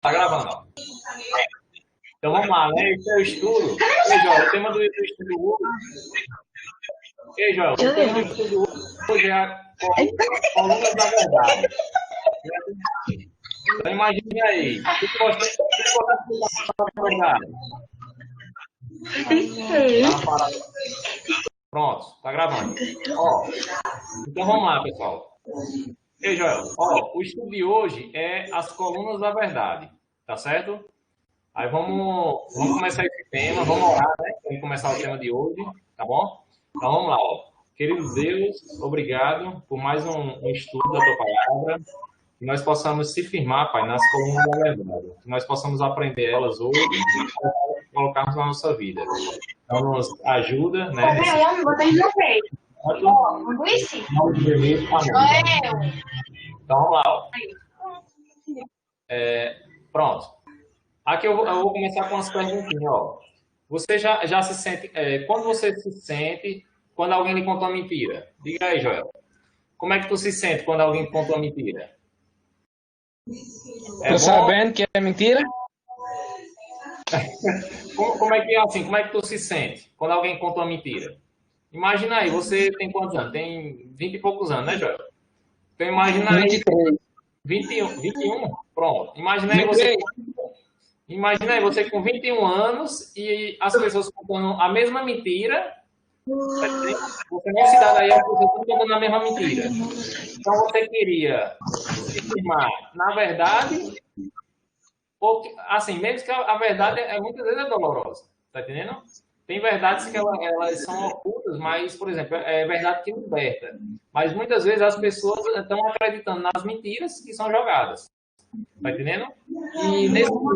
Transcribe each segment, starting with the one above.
Tá gravando, ó. Então vamos lá, né? Esse é o estudo. Ei, Joel, o tema do estudo hoje. Ei, Joel, o tema do estudo hoje é a coluna da verdade. Então imagine aí. Tu gosta da verdade? Pronto, tá gravando. Ó, então vamos lá, pessoal. Ei, Joel, ó, o estudo de hoje é as colunas da verdade, tá certo? Aí vamos começar esse tema, vamos orar, né? Vamos começar o tema de hoje, tá bom? Então vamos lá, ó. Querido Deus, obrigado por mais um estudo da tua palavra. Que nós possamos se firmar, Pai, nas colunas da verdade. Que nós possamos aprender elas hoje e colocarmos na nossa vida. Então nos ajuda, né? Então vamos lá, ó. Pronto. Aqui eu vou começar com umas perguntinhas, ó. Você já se sente... quando você se sente quando alguém lhe conta uma mentira? Diga aí, Joel. Como é que tu se sente quando alguém conta uma mentira? Tô sabendo que é mentira? Como é que é assim? Como é que tu se sente quando alguém conta uma mentira? Imagina aí, você tem quantos anos? Tem 20 e poucos anos, né, Joel? Então imagina aí... 23. 21? Pronto. Imagina aí você com 21 anos e as pessoas contando a mesma mentira. Você não se dá daí, as pessoas estão contando a mesma mentira. Então você queria se firmar na verdade, ou, assim, mesmo que a verdade muitas vezes é dolorosa, tá entendendo? Tem verdades que elas são ocultas, mas, por exemplo, é verdade que liberta. Mas muitas vezes as pessoas estão acreditando nas mentiras que são jogadas. Tá entendendo? E nesse mundo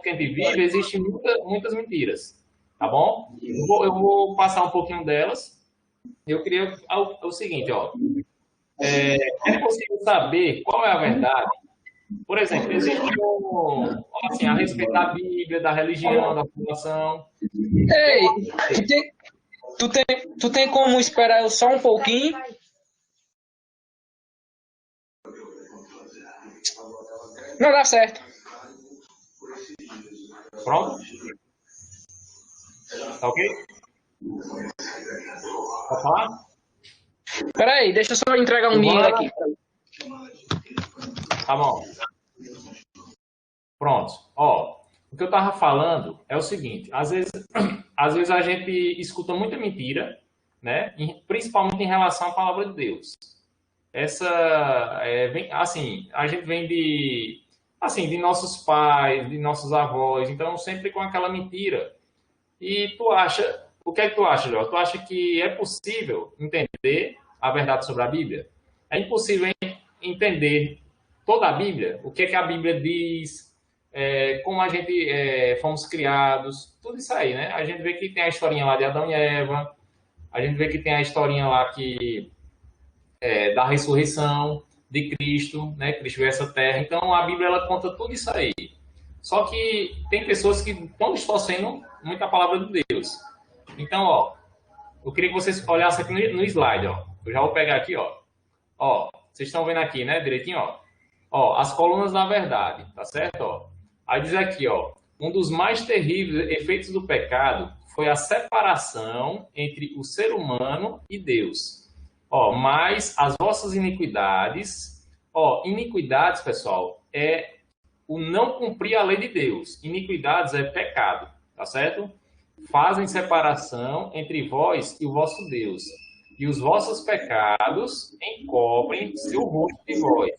que a gente vive, existem muitas mentiras. Tá bom? Eu vou passar um pouquinho delas. Eu queria o seguinte, ó. É possível saber qual é a verdade? Por exemplo, existe assim, a respeito da Bíblia, da religião, da fundação. Ei, tu tem como esperar eu só um pouquinho? Não dá certo. Pronto? Tá ok? Pode falar? Peraí, deixa eu só entregar um dinheiro aqui. Tá bom. Pronto. Ó, o que eu tava falando é o seguinte, às vezes a gente escuta muita mentira, né? Principalmente em relação à palavra de Deus. Assim, a gente vem de nossos pais, de nossos avós, então sempre com aquela mentira. E o que é que tu acha, João? Tu acha que é possível entender a verdade sobre a Bíblia? É impossível entender toda a Bíblia? O que é que a Bíblia diz? Como a gente fomos criados? Tudo isso aí, né? A gente vê que tem a historinha lá de Adão e Eva, a gente vê que tem a historinha lá da ressurreição de Cristo, né? Cristo veio a essa terra. Então a Bíblia ela conta tudo isso aí. Só que tem pessoas que estão distorcendo muito a palavra de Deus. Então, ó, eu queria que vocês olhassem aqui no slide, ó. Eu já vou pegar aqui, ó. Ó, vocês estão vendo aqui, né? Direitinho, ó. Ó, as colunas da verdade, tá certo? Ó. Aí diz aqui, ó. Um dos mais terríveis efeitos do pecado foi a separação entre o ser humano e Deus. Ó, mas as vossas iniquidades, iniquidades, pessoal, é o não cumprir a lei de Deus. Iniquidades é pecado, tá certo? Fazem separação entre vós e o vosso Deus. E os vossos pecados encobrem seu rosto de vós,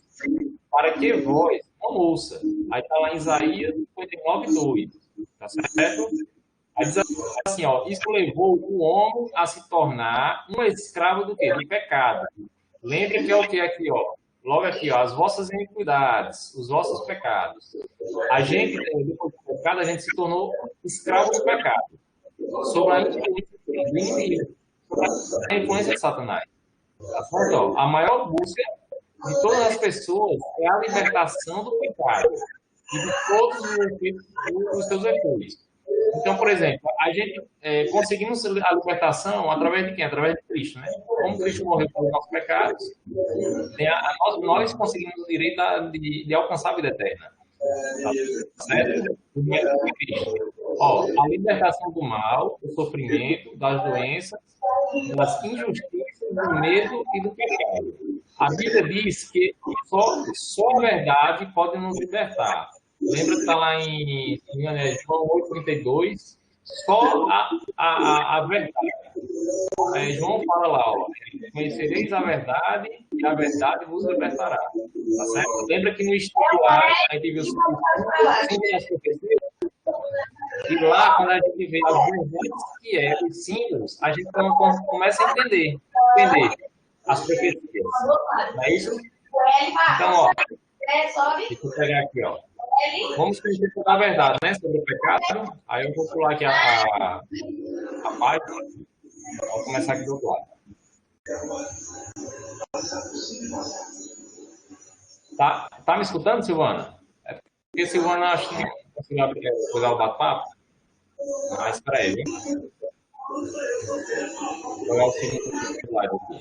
para que vós não ouça. Aí está lá em Isaías 59:2, tá certo? Aí diz assim, ó, isso levou o homem a se tornar um escravo do quê? Do pecado. Lembra que é o que aqui, ó? Logo aqui, ó, as vossas iniquidades, os vossos pecados. A gente, depois do pecado, a gente se tornou escravo do pecado. Sobre a influência do inimigo, sobre a influência de Satanás. Tá certo? Ó, a maior busca de todas as pessoas é a libertação do pecado e de todos os seus efeitos. Então, por exemplo, a gente conseguimos a libertação através de quem? Através de Cristo, né? Como Cristo morreu pelos nossos pecados, nós conseguimos o direito de alcançar a vida eterna. Tá certo? Ó, a libertação do mal, do sofrimento, das doenças, das injustiças, do medo e do pecado. A Bíblia diz que só a verdade pode nos libertar. Lembra que está lá em João 8,32? Só a verdade. João fala lá, ó, conhecereis a verdade e a verdade vos libertará. Tá certo? Lembra que no estudo lá a gente viu as profecias? E lá, quando a gente vê as verdades que é, os símbolos, a gente começa a entender as profecias. Não é isso? Então, ó, deixa eu pegar aqui, ó. Vamos conhecer toda a verdade, né? Sobre o pecado. Aí eu vou pular aqui a página. Vou começar aqui do outro lado. Tá me escutando, Silvana? É porque Silvana acho que não conseguiu pegar o bate-papo. Mas espera aí, viu? Vou pegar o segundo slide aqui.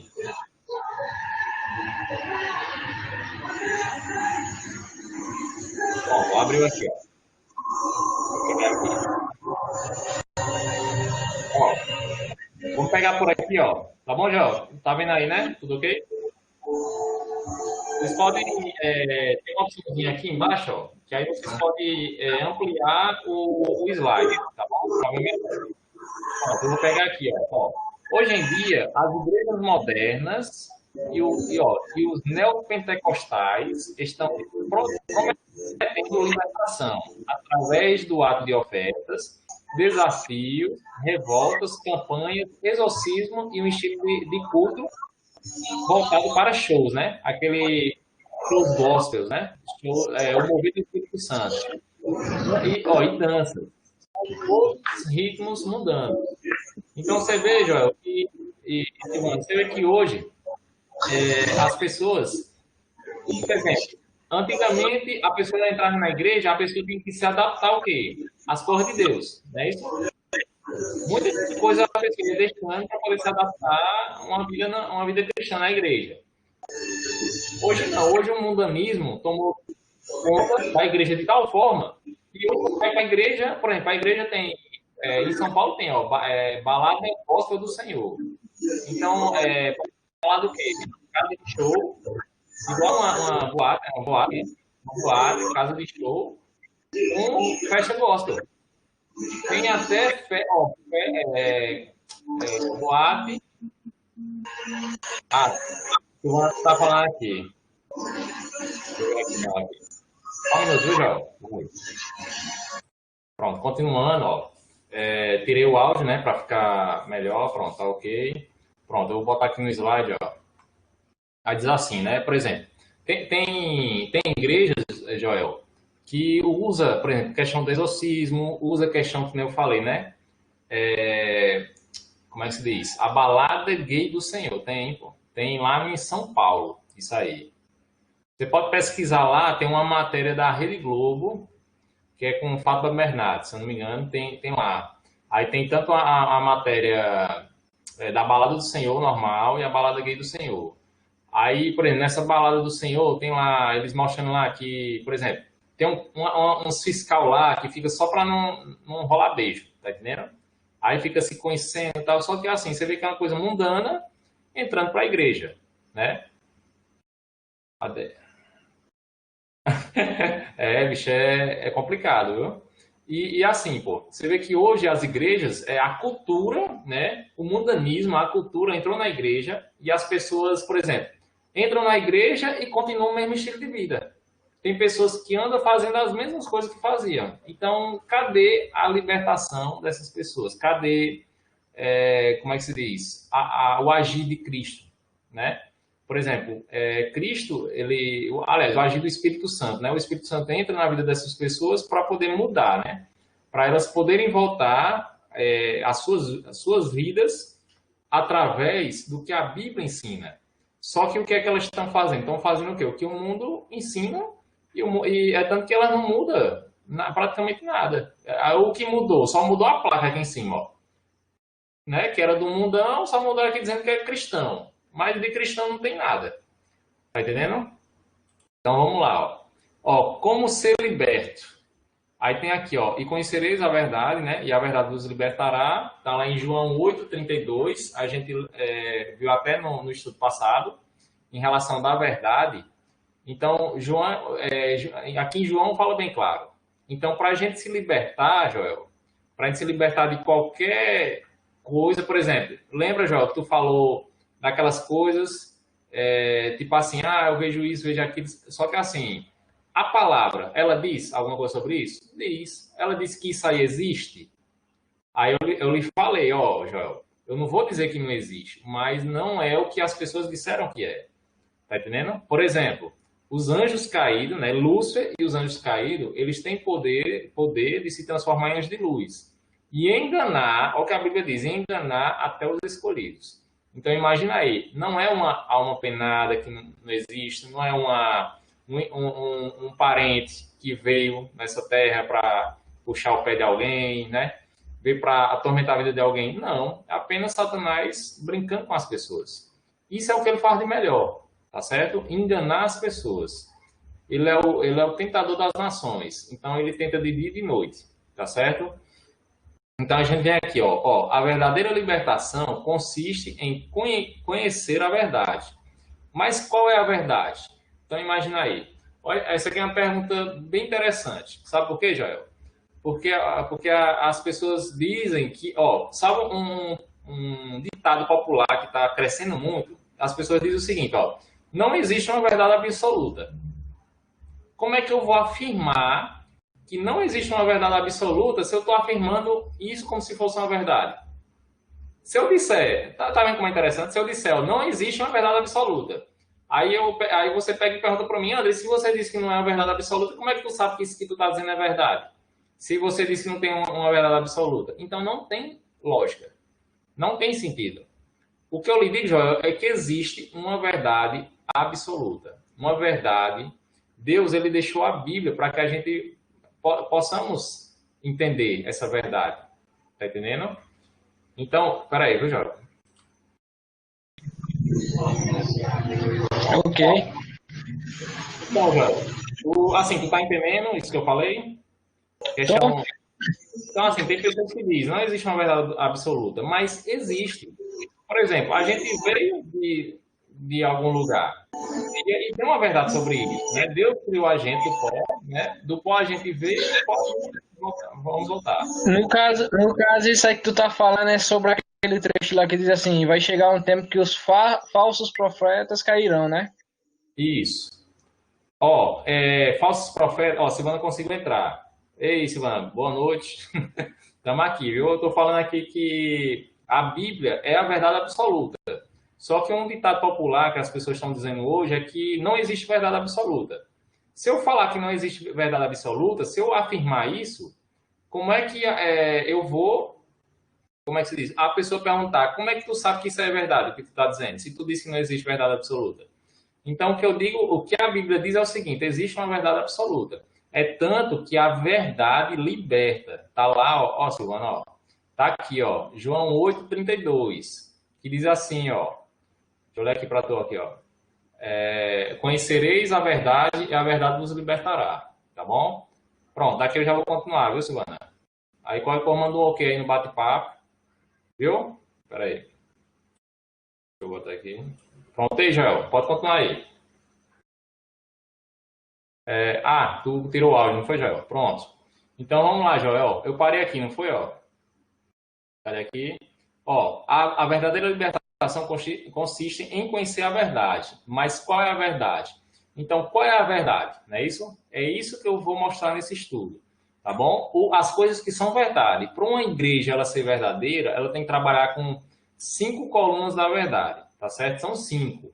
Bom, abriu aqui, ó. Vou pegar aqui. Ó, vamos pegar por aqui, ó. Tá bom, João? Tá vendo aí, né? Tudo ok? Vocês podem... tem uma opçãozinha aqui embaixo, ó, que aí vocês podem ampliar o slide, tá bom? Tá vendo? Ó, eu vou pegar aqui, ó. Hoje em dia, as igrejas modernas e os neopentecostais estão prometendo libertação através do ato de ofertas, desafios, revoltas, campanhas, exorcismo e um estilo de culto voltado para shows, né? Aquele shows gospels, né? O movido do Espírito Santo. E danças. Os ritmos mudando. Então você vê, Joel, você vê que hoje as pessoas, por exemplo, antigamente a pessoa entrava na igreja, a pessoa tinha que se adaptar ao quê? Às coisas de Deus, não é isso? Muitas coisas a pessoa ia deixando para poder se adaptar a uma vida cristã na igreja. Hoje não, hoje o mundanismo tomou conta da igreja de tal forma que hoje vai para a igreja, por exemplo, a igreja tem, em São Paulo tem, ó, balada gospel do Senhor. Então, falar do quê? Casa de show, igual uma boate, casa de show, com festa gospel. Tem até boate. O Ana está falando aqui. Deixa eu ver aqui. Só um minuto, viu, João? Pronto, continuando, ó. Tirei o áudio, né, para ficar melhor. Pronto, tá ok. Pronto, eu vou botar aqui no slide, ó. Aí diz assim, né? Por exemplo, tem igrejas, Joel, que usa, por exemplo, questão do exorcismo, usa questão que nem eu falei, né? Como é que se diz? A balada gay do Senhor. Tem lá em São Paulo, isso aí. Você pode pesquisar lá, tem uma matéria da Rede Globo, que é com Fátima Bernardes, se eu não me engano, tem lá. Aí tem tanto a matéria da balada do Senhor normal e a balada gay do Senhor. Aí, por exemplo, nessa balada do Senhor, tem lá, eles mostrando lá que, por exemplo, tem um fiscal lá que fica só para não rolar beijo, tá entendendo? Aí fica se conhecendo e tal, só que assim, você vê que é uma coisa mundana entrando para a igreja, né? Bicho, é complicado, viu? E assim, pô, você vê que hoje as igrejas, a cultura, né? O mundanismo, a cultura entrou na igreja e as pessoas, por exemplo, entram na igreja e continuam o mesmo estilo de vida. Tem pessoas que andam fazendo as mesmas coisas que faziam. Então, cadê a libertação dessas pessoas? Cadê, como é que se diz? O agir de Cristo, né? Por exemplo, Cristo, aliás, o agir do Espírito Santo, né? O Espírito Santo entra na vida dessas pessoas para poder mudar, né? Para elas poderem voltar às suas vidas através do que a Bíblia ensina. Só que o que é que elas estão fazendo? Estão fazendo o quê? O que o mundo ensina e é tanto que elas não mudam Praticamente nada. O que mudou? Só mudou a placa aqui em cima, ó. Né? Que era do mundão, só mudou aqui dizendo que é cristão. Mas de cristão não tem nada. Tá entendendo? Então vamos lá, ó. Ó, como ser liberto? Aí tem aqui, ó, e conhecereis a verdade, né? E a verdade vos libertará. Tá lá em João 8:32. A gente viu até no estudo passado, em relação da verdade. Então, aqui em João fala bem claro. Então, para a gente se libertar, Joel, para a gente se libertar de qualquer coisa, por exemplo, lembra, Joel, que tu falou daquelas coisas, tipo assim, eu vejo isso, vejo aquilo, só que assim, a palavra, ela diz alguma coisa sobre isso? Diz. Ela diz que isso aí existe? Aí eu lhe falei, ó, Joel, eu não vou dizer que não existe, mas não é o que as pessoas disseram que é. Tá entendendo? Por exemplo, os anjos caídos, né? Lúcifer e os anjos caídos, eles têm poder de se transformar em anjos de luz. E enganar, olha o que a Bíblia diz, enganar até os escolhidos. Então imagina aí, não é uma alma penada que não existe, não é um parente que veio nessa terra para puxar o pé de alguém, né? Veio para atormentar a vida de alguém. Não, é apenas Satanás brincando com as pessoas. Isso é o que ele faz de melhor. Tá certo? Enganar as pessoas. Ele é o tentador das nações. Então, ele tenta de dia e de noite. Tá certo? Então, a gente vem aqui, ó. A verdadeira libertação consiste em conhecer a verdade. Mas qual é a verdade? Então, imagina aí. Olha, essa aqui é uma pergunta bem interessante. Sabe por quê, Joel? Porque as pessoas dizem que, sabe um ditado popular que está crescendo muito? As pessoas dizem o seguinte, ó. Não existe uma verdade absoluta. Como é que eu vou afirmar que não existe uma verdade absoluta se eu estou afirmando isso como se fosse uma verdade? Se eu disser, tá vendo como é interessante? Se eu disser, não existe uma verdade absoluta. Aí você pega e pergunta para mim, André, se você disse que não é uma verdade absoluta, como é que tu sabe que isso que tu está dizendo é verdade? Se você disse que não tem uma verdade absoluta. Então não tem lógica. Não tem sentido. O que eu lhe digo, Joel, é que existe uma verdade absoluta. Uma verdade. Deus, ele deixou a Bíblia para que a gente possamos entender essa verdade. Tá entendendo? Então, peraí, viu, Joel? Ok. Então, Joel, assim, tu tá entendendo isso que eu falei? Questão... Então, assim, tem pessoas que dizem, não existe uma verdade absoluta, mas existe. Por exemplo, a gente veio de algum lugar e tem uma verdade sobre isso, né? Deus criou a gente do pó, né? Do pó a gente veio e do pó vamos voltar. No caso, isso aí que tu tá falando é sobre aquele trecho lá que diz assim, vai chegar um tempo que os falsos profetas cairão, né? Isso. Falsos profetas... Silvana conseguiu entrar. Ei, Silvana, boa noite. Estamos aqui, viu? Eu estou falando aqui que a Bíblia é a verdade absoluta. Só que um ditado popular que as pessoas estão dizendo hoje é que não existe verdade absoluta. Se eu falar que não existe verdade absoluta, se eu afirmar isso, como é que eu vou... Como é que se diz? A pessoa perguntar, como é que tu sabe que isso é verdade, o que tu está dizendo? Se tu disse que não existe verdade absoluta. Então, o que eu digo, o que a Bíblia diz é o seguinte, existe uma verdade absoluta. É tanto que a verdade liberta. Tá lá, ó Silvana, ó. Tá aqui, ó, João 8:32, que diz assim, ó. Deixa eu olhar aqui para tu aqui, ó. Conhecereis a verdade e a verdade vos libertará. Tá bom? Pronto, aqui eu já vou continuar, viu, Silvana? Aí qual manda um ok aí no bate-papo. Viu? Espera aí. Deixa eu botar aqui. Pronto aí, Joel. Pode continuar aí. Tu tirou o áudio, não foi, Joel? Pronto. Então vamos lá, Joel. Eu parei aqui, não foi, ó? Parei aqui. Ó, a verdadeira libertação consiste em conhecer a verdade. Mas qual é a verdade? Então, qual é a verdade? Não é isso? É isso que eu vou mostrar nesse estudo. Tá bom? As coisas que são verdade. Para uma igreja ela ser verdadeira, ela tem que trabalhar com 5 colunas da verdade. Tá certo? São 5.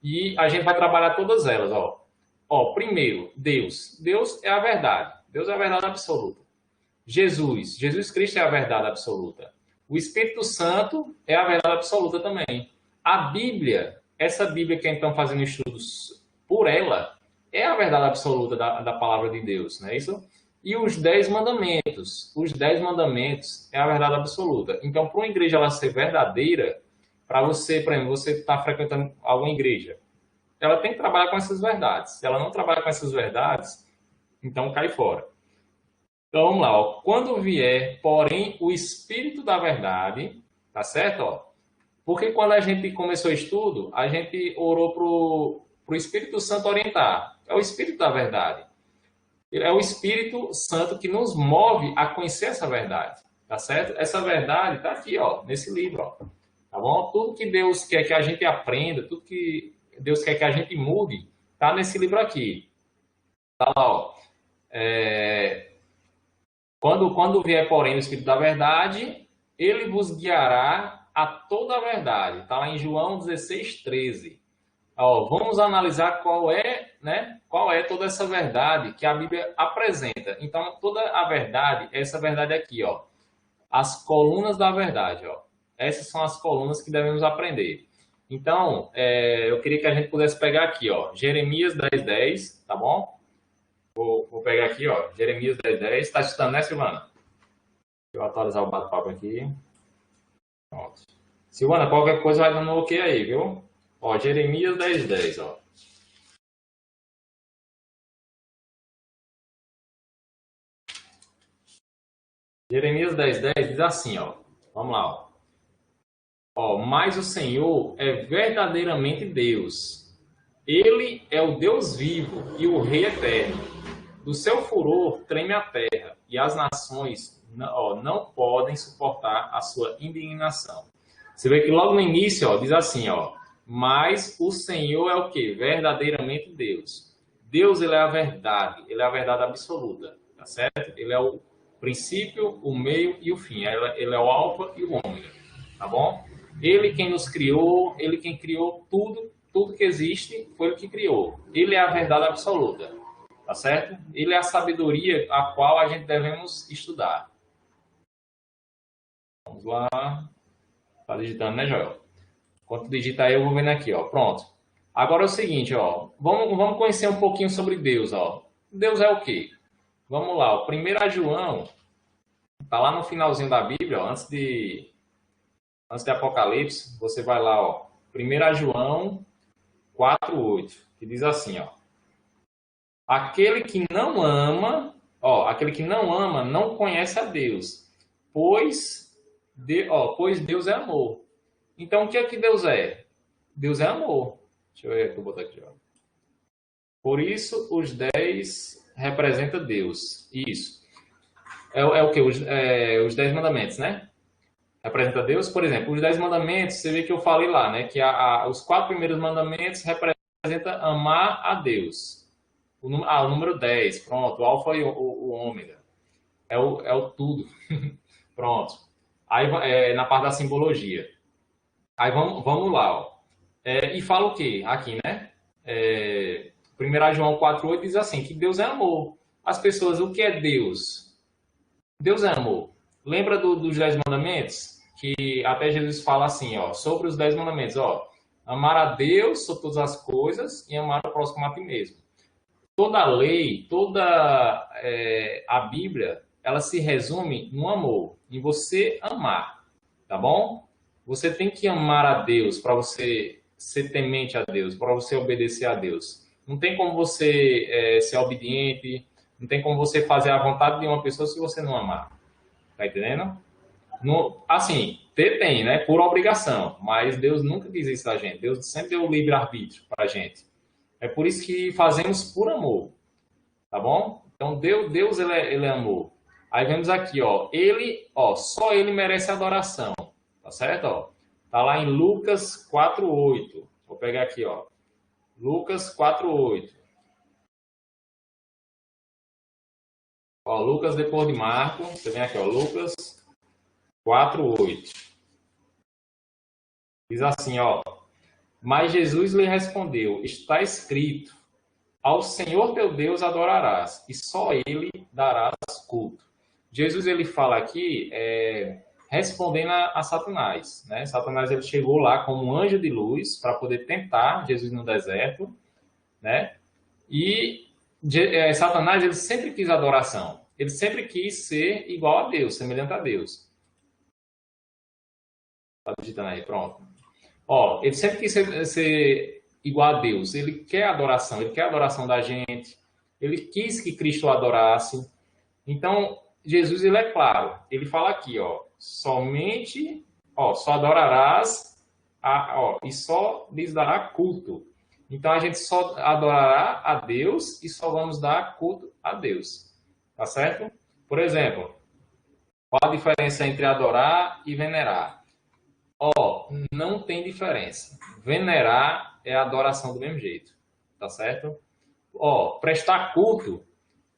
E a gente vai trabalhar todas elas, ó. Primeiro, Deus. Deus é a verdade. Deus é a verdade absoluta. Jesus Cristo é a verdade absoluta. O Espírito Santo é a verdade absoluta também. A Bíblia, essa Bíblia que estão fazendo estudos por ela, é a verdade absoluta da palavra de Deus, não é isso? E os 10 mandamentos. Os 10 mandamentos é a verdade absoluta. Então, para uma igreja ela ser verdadeira, para você, por exemplo, você está frequentando alguma igreja, ela tem que trabalhar com essas verdades. Se ela não trabalha com essas verdades, então cai fora. Então, vamos lá. Ó. Quando vier, porém, o Espírito da verdade, tá certo? Ó? Porque quando a gente começou o estudo, a gente orou para o Espírito Santo orientar. É o Espírito da verdade. É o Espírito Santo que nos move a conhecer essa verdade, tá certo? Essa verdade tá aqui, ó, nesse livro, ó, tá bom? Tudo que Deus quer que a gente aprenda, tudo que Deus quer que a gente mude, tá nesse livro aqui. Tá lá, ó. Quando vier, porém, o Espírito da verdade, ele vos guiará a toda a verdade. Tá lá em João 16:13. Ó, vamos analisar qual é toda essa verdade que a Bíblia apresenta. Então, toda a verdade, essa verdade aqui, ó, as colunas da verdade, ó. Essas são as colunas que devemos aprender. Então, eu queria que a gente pudesse pegar aqui, ó, Jeremias 10:10, tá bom? Vou pegar aqui, ó, Jeremias 10:10. Tá escutando, né, Silvana? Deixa eu atualizar o bate-papo aqui. Pronto. Silvana, qualquer coisa vai dando um ok aí, viu? Ó, Jeremias 10:10, ó. Jeremias 10:10 diz assim, ó. Vamos lá, ó. Ó, mas o Senhor é verdadeiramente Deus. Ele é o Deus vivo e o Rei eterno. Do seu furor treme a terra e as nações não podem suportar a sua indignação. Você vê que logo no início, ó, diz assim, ó. Mas o Senhor é o quê? Verdadeiramente Deus. Deus, ele é a verdade absoluta, tá certo? Ele é o princípio, o meio e o fim. Ele é o alfa e o ômega, tá bom? Ele quem nos criou, ele quem criou tudo que existe, foi ele que criou. Ele é a verdade absoluta, tá certo? Ele é a sabedoria a qual a gente devemos estudar. Vamos lá. Tá digitando, né, Joel? Enquanto digitar aí, eu vou vendo aqui, ó. Pronto. Agora é o seguinte, ó. Vamos conhecer um pouquinho sobre Deus, ó. Deus é o quê? Vamos lá, ó. 1 João, tá lá no finalzinho da Bíblia, ó, antes de Apocalipse, você vai lá, ó. 1 João 4:8, que diz assim, ó. Aquele que não ama não conhece a Deus, pois Deus é amor. Então, o que é que Deus é? Deus é amor. Deixa eu ver aqui, vou botar aqui, ó. Por isso, os 10 representa Deus. Isso. É o que? Os 10 mandamentos, né? Representa Deus. Por exemplo, os 10 mandamentos, você vê que eu falei lá, né? Que os 4 primeiros mandamentos representam amar a Deus. O número 10, pronto. O alfa e o ômega. É o tudo. Pronto. Aí, na parte da simbologia. Aí vamos lá, ó. E fala o quê? Aqui, né? 1 João 4:8 diz assim, que Deus é amor. As pessoas, o que é Deus? Deus é amor. Lembra dos 10 mandamentos? Que até Jesus fala assim, ó, sobre os 10 mandamentos, ó. Amar a Deus sobre todas as coisas e amar o próximo a ti mesmo. Toda a lei, toda a Bíblia, ela se resume no amor, em você amar, tá bom? Você tem que amar a Deus para você ser temente a Deus, para você obedecer a Deus. Não tem como você ser obediente, não tem como você fazer a vontade de uma pessoa se você não amar. Tá entendendo? Assim, tem, né? Por obrigação, mas Deus nunca diz isso da gente. Deus sempre deu o livre-arbítrio para a gente. É por isso que fazemos por amor, tá bom? Então, Deus ele é amor. Aí vemos aqui, ó, só ele merece adoração. Tá certo? Ó, tá lá em Lucas 4:8. Vou pegar aqui, ó. Lucas 4:8. Ó, Lucas depois de Marcos. Você vem aqui, ó. Lucas 4:8. Diz assim, ó. Mas Jesus lhe respondeu: está escrito, ao Senhor teu Deus adorarás, e só ele darás culto. Jesus, ele fala aqui, respondendo a Satanás, né? Satanás, ele chegou lá como um anjo de luz para poder tentar Jesus no deserto, né? E Satanás, ele sempre quis adoração. ele sempre quis ser igual a Deus, semelhante a Deus. Tá digitando aí, pronto. Ó, ele sempre quis ser igual a Deus. Ele quer adoração, ele quer a adoração da gente. Ele quis que Cristo o adorasse. Então, Jesus, ele é claro. Ele fala aqui, ó, somente, ó, só adorarás, e só lhes dará culto. Então, a gente só adorará a Deus e só vamos dar culto a Deus. Tá certo? Por exemplo, qual a diferença entre adorar e venerar? Ó, não tem diferença. Venerar é adoração do mesmo jeito. Tá certo? Ó, prestar culto,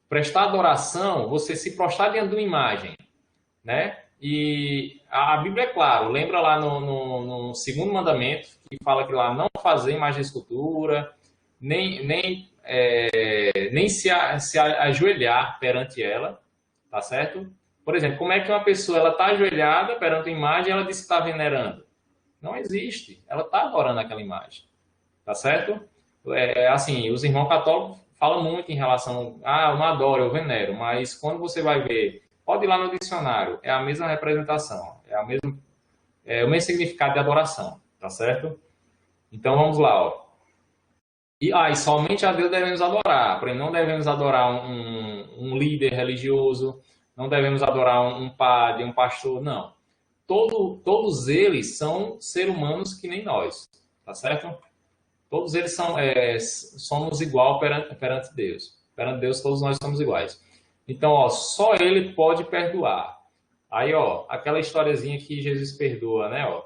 prestar adoração, você se prostrar diante de uma imagem, né? E a Bíblia é claro, lembra lá no segundo mandamento, que fala que lá não fazer imagem de escultura, nem se ajoelhar perante ela, tá certo? Por exemplo, como é que uma pessoa ela está ajoelhada perante uma imagem e ela diz que está venerando? Não existe, ela está adorando aquela imagem, tá certo? Assim, os irmãos católicos falam muito em relação eu não adoro, eu venero, mas quando você vai ver, pode ir lá no dicionário, é a mesma representação, é o mesmo significado de adoração, tá certo? Então vamos lá, ó. E somente a Deus devemos adorar, porém não devemos adorar um líder religioso, não devemos adorar um padre, um pastor, não. Todos eles são seres humanos que nem nós, tá certo? Todos eles somos igual perante Deus. Perante Deus todos nós somos iguais. Então, ó, só Ele pode perdoar. Aí, ó, aquela historiazinha que Jesus perdoa, né, ó.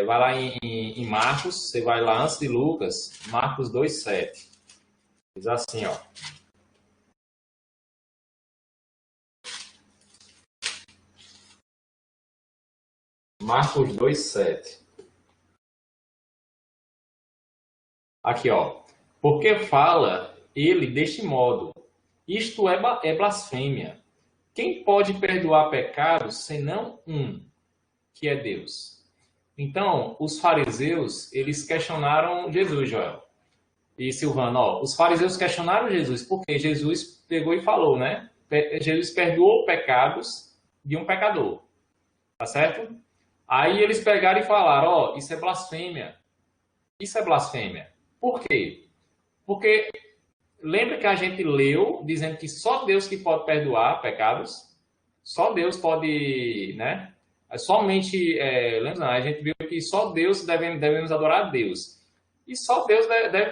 Vai lá em Marcos, você vai lá antes de Lucas, Marcos 2,7. Diz assim, ó. Marcos 2,7. Aqui, ó. Porque fala ele deste modo. Isto é blasfêmia. Quem pode perdoar pecados senão um, que é Deus? Então, os fariseus, eles questionaram Jesus, Joel. E Silvano, ó, os fariseus questionaram Jesus, porque Jesus pegou e falou, né? Jesus perdoou pecados de um pecador. Tá certo? Aí eles pegaram e falaram, ó, isso é blasfêmia. Isso é blasfêmia. Por quê? Porque lembra que a gente leu dizendo que só Deus que pode perdoar pecados? Só Deus pode, né? Somente, lembra, a gente viu que só Deus devemos adorar a Deus. E só Deus deve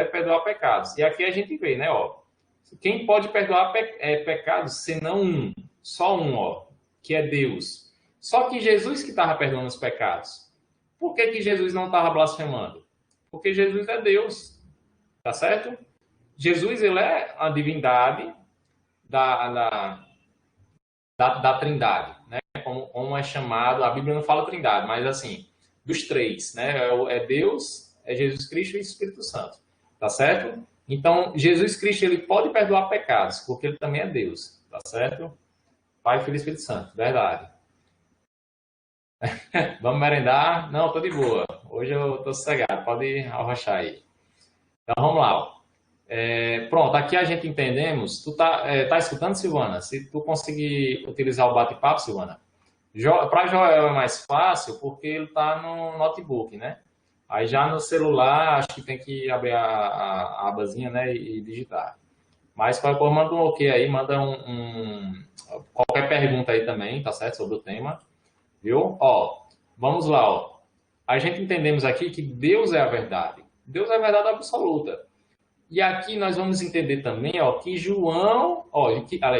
perdoar pecados. E aqui a gente vê, né, ó. Quem pode perdoar pecados senão um? Só um, ó, que é Deus. Só que Jesus que estava perdoando os pecados. Por que Jesus não estava blasfemando? Porque Jesus é Deus. Tá certo? Jesus, ele é a divindade da Trindade, né? Como é chamado, a Bíblia não fala Trindade, mas assim, dos três, né? É Deus, é Jesus Cristo e Espírito Santo, tá certo? Então, Jesus Cristo, ele pode perdoar pecados, porque ele também é Deus, tá certo? Pai, Filho e Espírito Santo, verdade. Vamos merendar? Não, tô de boa. Hoje eu tô sossegado, pode arrochar aí. Então, vamos lá, ó. Pronto, aqui a gente entendemos. Tu tá escutando, Silvana? Se tu conseguir utilizar o bate-papo, Silvana, para Joel é mais fácil porque ele tá no notebook, né? Aí já no celular acho que tem que abrir a abazinha, né, e digitar. Mas qualquer coisa, manda um ok aí, manda qualquer pergunta aí também, tá certo? Sobre o tema, viu? Ó, vamos lá, ó. A gente entendemos aqui que Deus é a verdade. Deus é a verdade absoluta. E aqui nós vamos entender também, ó, que João,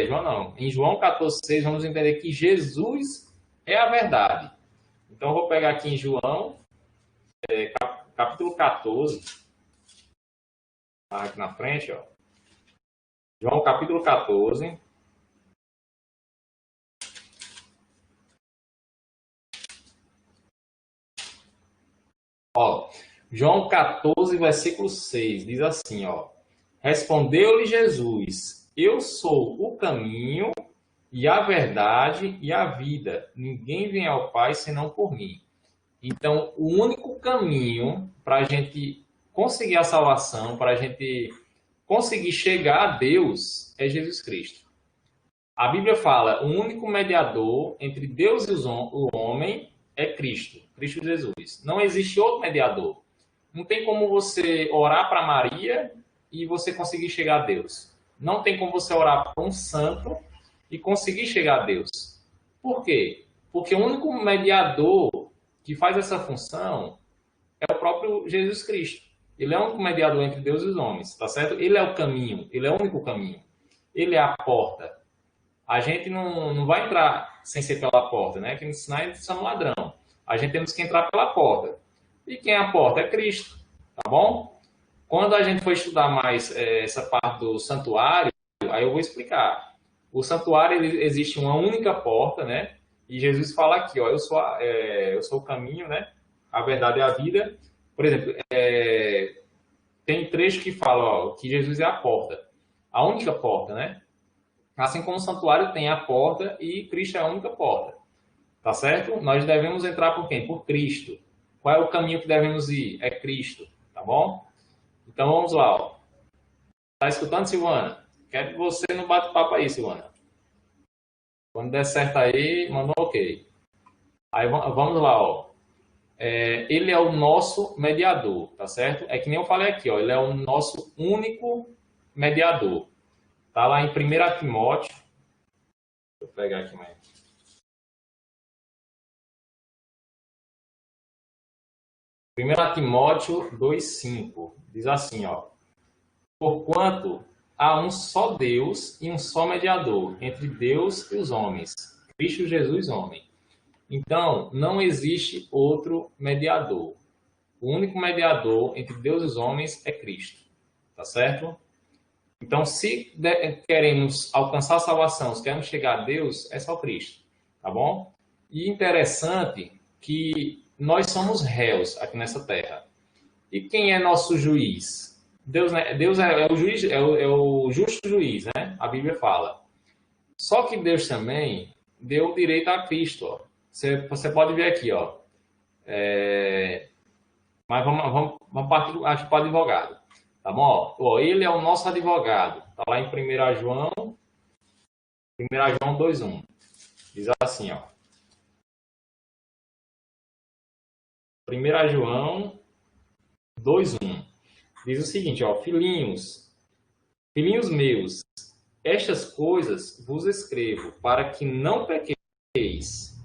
João não, em João 14,6 vamos entender que Jesus é a verdade. Então eu vou pegar aqui em João, capítulo 14, aqui na frente, ó. João capítulo 14. Ó, João 14, versículo 6, diz assim, ó. Respondeu-lhe Jesus, eu sou o caminho e a verdade e a vida. Ninguém vem ao Pai senão por mim. Então, o único caminho para a gente conseguir a salvação, para a gente conseguir chegar a Deus é Jesus Cristo. A Bíblia fala, o único mediador entre Deus e o homem é Cristo, Cristo Jesus. Não existe outro mediador. Não tem como você orar para Maria e você conseguir chegar a Deus. Não tem como você orar para um santo e conseguir chegar a Deus. Por quê? Porque o único mediador que faz essa função é o próprio Jesus Cristo. Ele é o único mediador entre Deus e os homens, tá certo? Ele é o caminho, ele é o único caminho. Ele é a porta. A gente não vai entrar sem ser pela porta, né? Que senão a gente é um ladrão. A gente temos que entrar pela porta. E quem é a porta? É Cristo, tá bom? Quando a gente for estudar mais essa parte do santuário, aí eu vou explicar. O santuário, existe uma única porta, né? E Jesus fala aqui, ó, eu sou o caminho, né? A verdade é a vida. Por exemplo, tem trecho que fala, ó, que Jesus é a porta. A única porta, né? Assim como o santuário tem a porta e Cristo é a única porta. Tá certo? Nós devemos entrar por quem? Por Cristo. Qual é o caminho que devemos ir? É Cristo, tá bom? Então vamos lá, ó. Tá escutando, Silvana? Quero você no bate-papo aí, Silvana. Quando der certo aí, mandou ok. Aí vamos lá, ó. Ele é o nosso mediador, tá certo? É que nem eu falei aqui, ó. Ele é o nosso único mediador. Tá lá em 1 Timóteo. Deixa eu pegar aqui mais. 1 Timóteo 2,5 diz assim, ó: porquanto há um só Deus e um só mediador entre Deus e os homens, Cristo Jesus, homem. Então, não existe outro mediador. O único mediador entre Deus e os homens é Cristo. Tá certo? Então, se queremos alcançar a salvação, se queremos chegar a Deus, é só Cristo. Tá bom? E interessante que nós somos réus aqui nessa terra. E quem é nosso juiz? Deus, né? Deus é o juiz, é o justo juiz, né? A Bíblia fala. Só que Deus também deu o direito a Cristo. Ó. Você pode ver aqui, ó. Mas vamos partir para o advogado. Tá bom? Ó, ele é o nosso advogado. Tá lá em 1 João 2,1. Diz assim, ó. 1 João 2,1. Diz o seguinte, ó. Filhinhos meus, estas coisas vos escrevo para que não pequeis.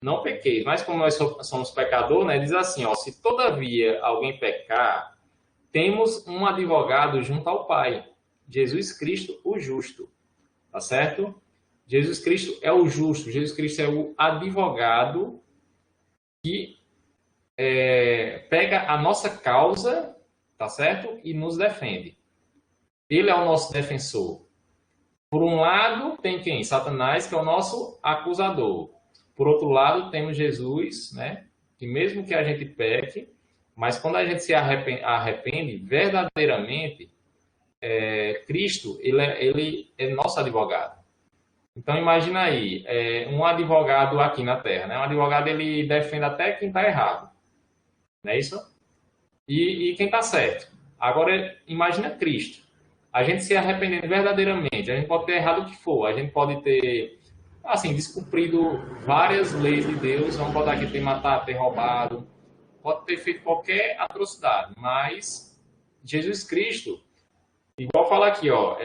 Não pequeis. Mas como nós somos pecadores, né? Diz assim, ó. Se todavia alguém pecar, temos um advogado junto ao Pai, Jesus Cristo, o justo. Tá certo? Jesus Cristo é o justo. Jesus Cristo é o advogado que pega a nossa causa, tá certo? E nos defende. Ele é o nosso defensor. Por um lado, tem quem? Satanás, que é o nosso acusador. Por outro lado, temos Jesus, né? Que mesmo que a gente peque, mas quando a gente se arrepende verdadeiramente, Cristo, ele é nosso advogado. Então, imagina aí, um advogado aqui na Terra, né? Um advogado, ele defende até quem está errado. Não é isso? E quem está certo. Agora, imagina Cristo. A gente se arrependendo verdadeiramente. A gente pode ter errado o que for. A gente pode ter, assim, descumprido várias leis de Deus. Vamos botar aqui, ter matado, ter roubado. Pode ter feito qualquer atrocidade. Mas Jesus Cristo, igual fala aqui, ó,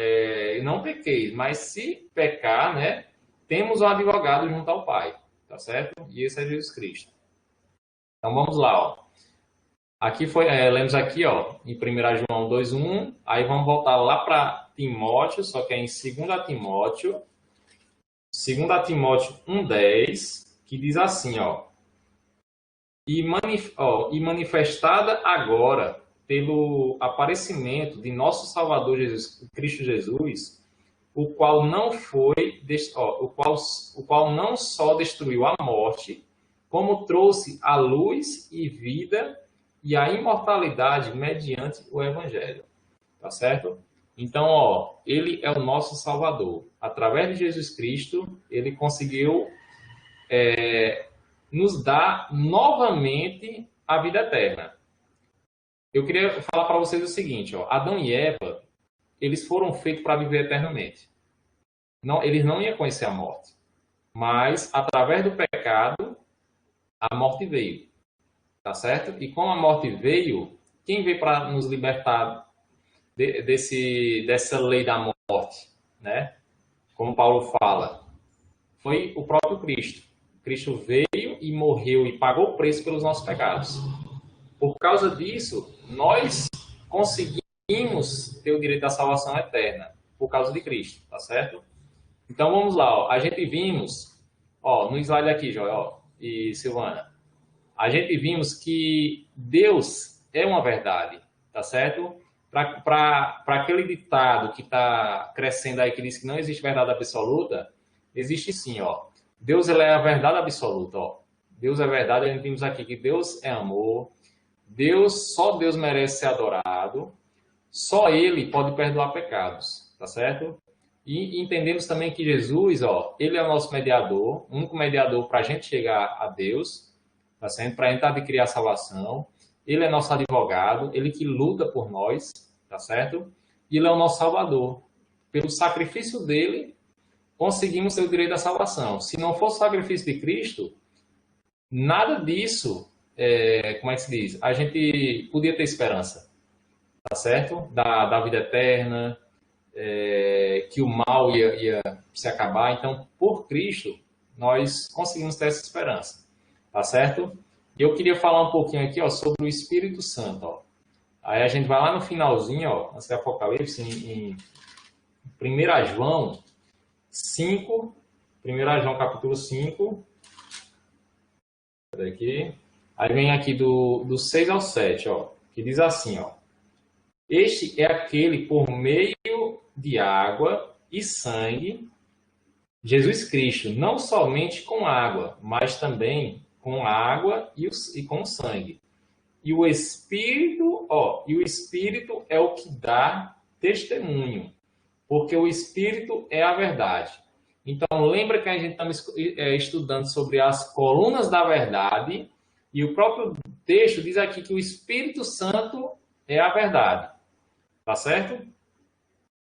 não pequeis. Mas se pecar, né, temos um advogado junto ao Pai. Tá certo? E esse é Jesus Cristo. Então, vamos lá, ó. Aqui lemos aqui, ó, em 1 João 2,1, aí vamos voltar lá para Timóteo, só que é em 2 Timóteo, 2 Timóteo 1,10, que diz assim, ó, e manifestada agora pelo aparecimento de nosso Salvador Cristo Jesus, o qual não só destruiu a morte, como trouxe a luz e vida e a imortalidade mediante o Evangelho. Tá certo? Então, ó, ele é o nosso Salvador. Através de Jesus Cristo, ele conseguiu nos dar novamente a vida eterna. eu queria falar para vocês o seguinte, ó, Adão e Eva, eles foram feitos para viver eternamente. Não, eles não iam conhecer a morte, mas através do pecado, a morte veio, tá certo? E como a morte veio, quem veio para nos libertar dessa lei da morte, né? Como Paulo fala, foi o próprio Cristo. Cristo veio e morreu e pagou o preço pelos nossos pecados. Por causa disso, nós conseguimos ter o direito à salvação eterna, por causa de Cristo, tá certo? Então vamos lá, ó. A gente vimos, ó, no slide aqui, Joel, ó, e Silvana, a gente vimos que Deus é uma verdade, tá certo? Para aquele ditado que está crescendo aí, que diz que não existe verdade absoluta, existe sim, ó. Deus ele é a verdade absoluta, ó. Deus é verdade, a gente vimos aqui que Deus é amor, só Deus merece ser adorado, só Ele pode perdoar pecados, tá certo? E entendemos também que Jesus, ó, Ele é o nosso mediador, o único mediador para a gente chegar a Deus, tá certo? Para a gente adquirir a salvação. Ele é nosso advogado, Ele que luta por nós, tá certo? E Ele é o nosso salvador. Pelo sacrifício dele, conseguimos ter o direito à salvação. Se não fosse o sacrifício de Cristo, nada disso, como é que se diz? A gente podia ter esperança, tá certo? Da vida eterna, que o mal ia se acabar. Então, por Cristo, nós conseguimos ter essa esperança, tá certo? E eu queria falar um pouquinho aqui, ó, sobre o Espírito Santo, ó. Aí a gente vai lá no finalzinho, ó, antes do Apocalipse, em 1 João 5, 1 João capítulo 5, aqui. Aí vem aqui do 6 ao 7, ó, que diz assim, ó. Este é aquele por meio de água e sangue, Jesus Cristo, não somente com água, mas também com água e com sangue. E o Espírito, ó, e o Espírito é o que dá testemunho, porque o Espírito é a verdade. Então, lembra que a gente está estudando sobre as colunas da verdade, e o próprio texto diz aqui que o Espírito Santo é a verdade. Tá certo?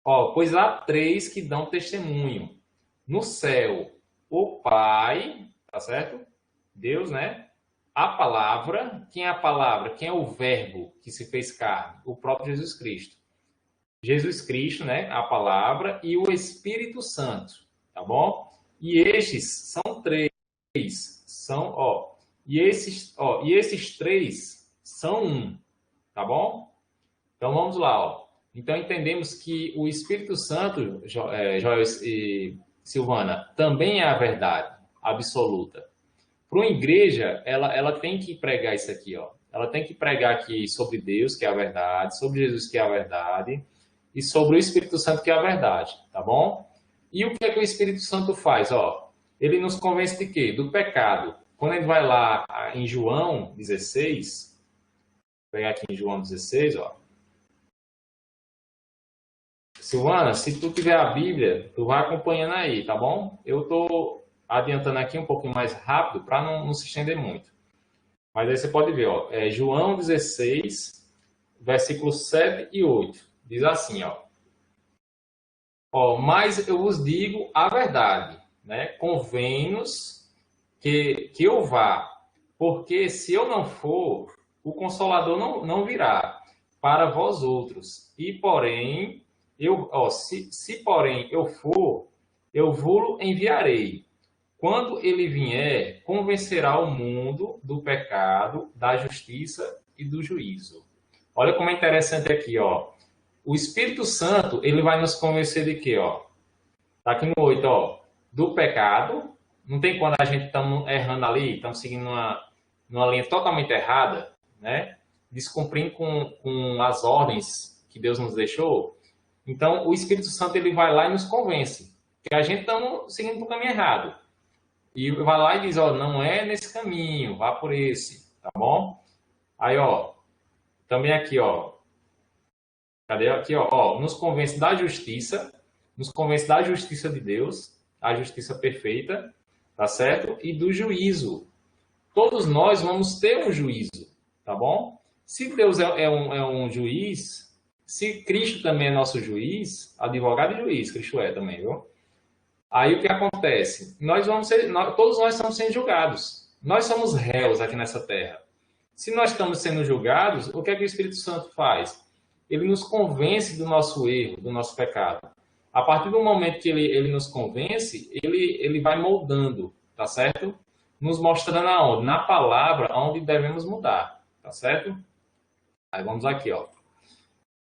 Ó, pois há três que dão testemunho. No céu, o Pai, tá certo? Deus, né? A palavra, quem é a palavra? Quem é o verbo que se fez carne? O próprio Jesus Cristo. Jesus Cristo, né? A palavra e o Espírito Santo, tá bom? E estes são três, são, ó, e esses três são um, tá bom? Então vamos lá, ó. Então entendemos que o Espírito Santo, Joel e Silvana, também é a verdade absoluta. Para uma igreja, ela tem que pregar isso aqui, ó. Ela tem que pregar aqui sobre Deus, que é a verdade, sobre Jesus, que é a verdade, e sobre o Espírito Santo, que é a verdade, tá bom? E o que é que o Espírito Santo faz, ó? Ele nos convence de quê? Do pecado. Quando a gente vai lá em João 16, vou pegar aqui em João 16, ó. Silvana, se tu tiver a Bíblia, tu vai acompanhando aí, tá bom? Eu tô adiantando aqui um pouquinho mais rápido para não se estender muito. Mas aí você pode ver, ó, João 16, versículos 7 e 8. Diz assim, ó, mas eu vos digo a verdade, né? Convém-nos que eu vá, porque se eu não for, o Consolador não virá para vós outros. E porém, se porém eu for, eu vou-lo enviarei. Quando ele vier, convencerá o mundo do pecado, da justiça e do juízo. Olha como é interessante aqui, ó. O Espírito Santo, ele vai nos convencer de quê, ó? Tá aqui no 8, ó. Do pecado. Não tem quando a gente estamos errando ali, estamos seguindo numa linha totalmente errada, né? Descumprindo com as ordens que Deus nos deixou. Então, o Espírito Santo, ele vai lá e nos convence que a gente está seguindo o caminho errado. E vai lá e diz, ó, não é nesse caminho, vá por esse, tá bom? Aí, ó, também aqui, ó, cadê aqui, ó, nos convence da justiça de Deus, a justiça perfeita, tá certo? E do juízo. Todos nós vamos ter um juízo, tá bom? Se Deus é um juiz, se Cristo também é nosso juiz, advogado e juiz, Cristo é também, viu? Aí o que acontece? Todos nós estamos sendo julgados. Nós somos réus aqui nessa terra. Se nós estamos sendo julgados, o que é que o Espírito Santo faz? Ele nos convence do nosso erro, do nosso pecado. A partir do momento que ele nos convence, ele vai moldando, tá certo? Nos mostrando aonde? Na palavra, onde devemos mudar, tá certo? Aí vamos aqui, ó.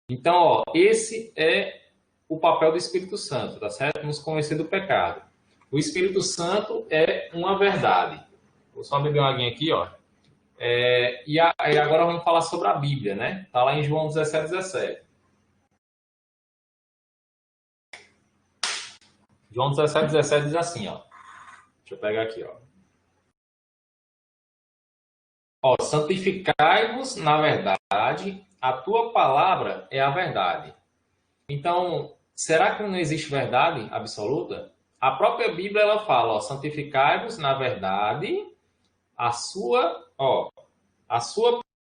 Então, ó, esse é o papel do Espírito Santo, tá certo? Nos convencer do pecado. O Espírito Santo é uma verdade. Vou só beber uma aguinha aqui, ó. E agora vamos falar sobre a Bíblia, né? Tá lá em João 17:17. João 17:17 diz assim, ó. Deixa eu pegar aqui, ó. Ó, santificai-vos na verdade, a tua palavra é a verdade. Então, será que não existe verdade absoluta? A própria Bíblia ela fala, ó, santificai-vos na verdade, a sua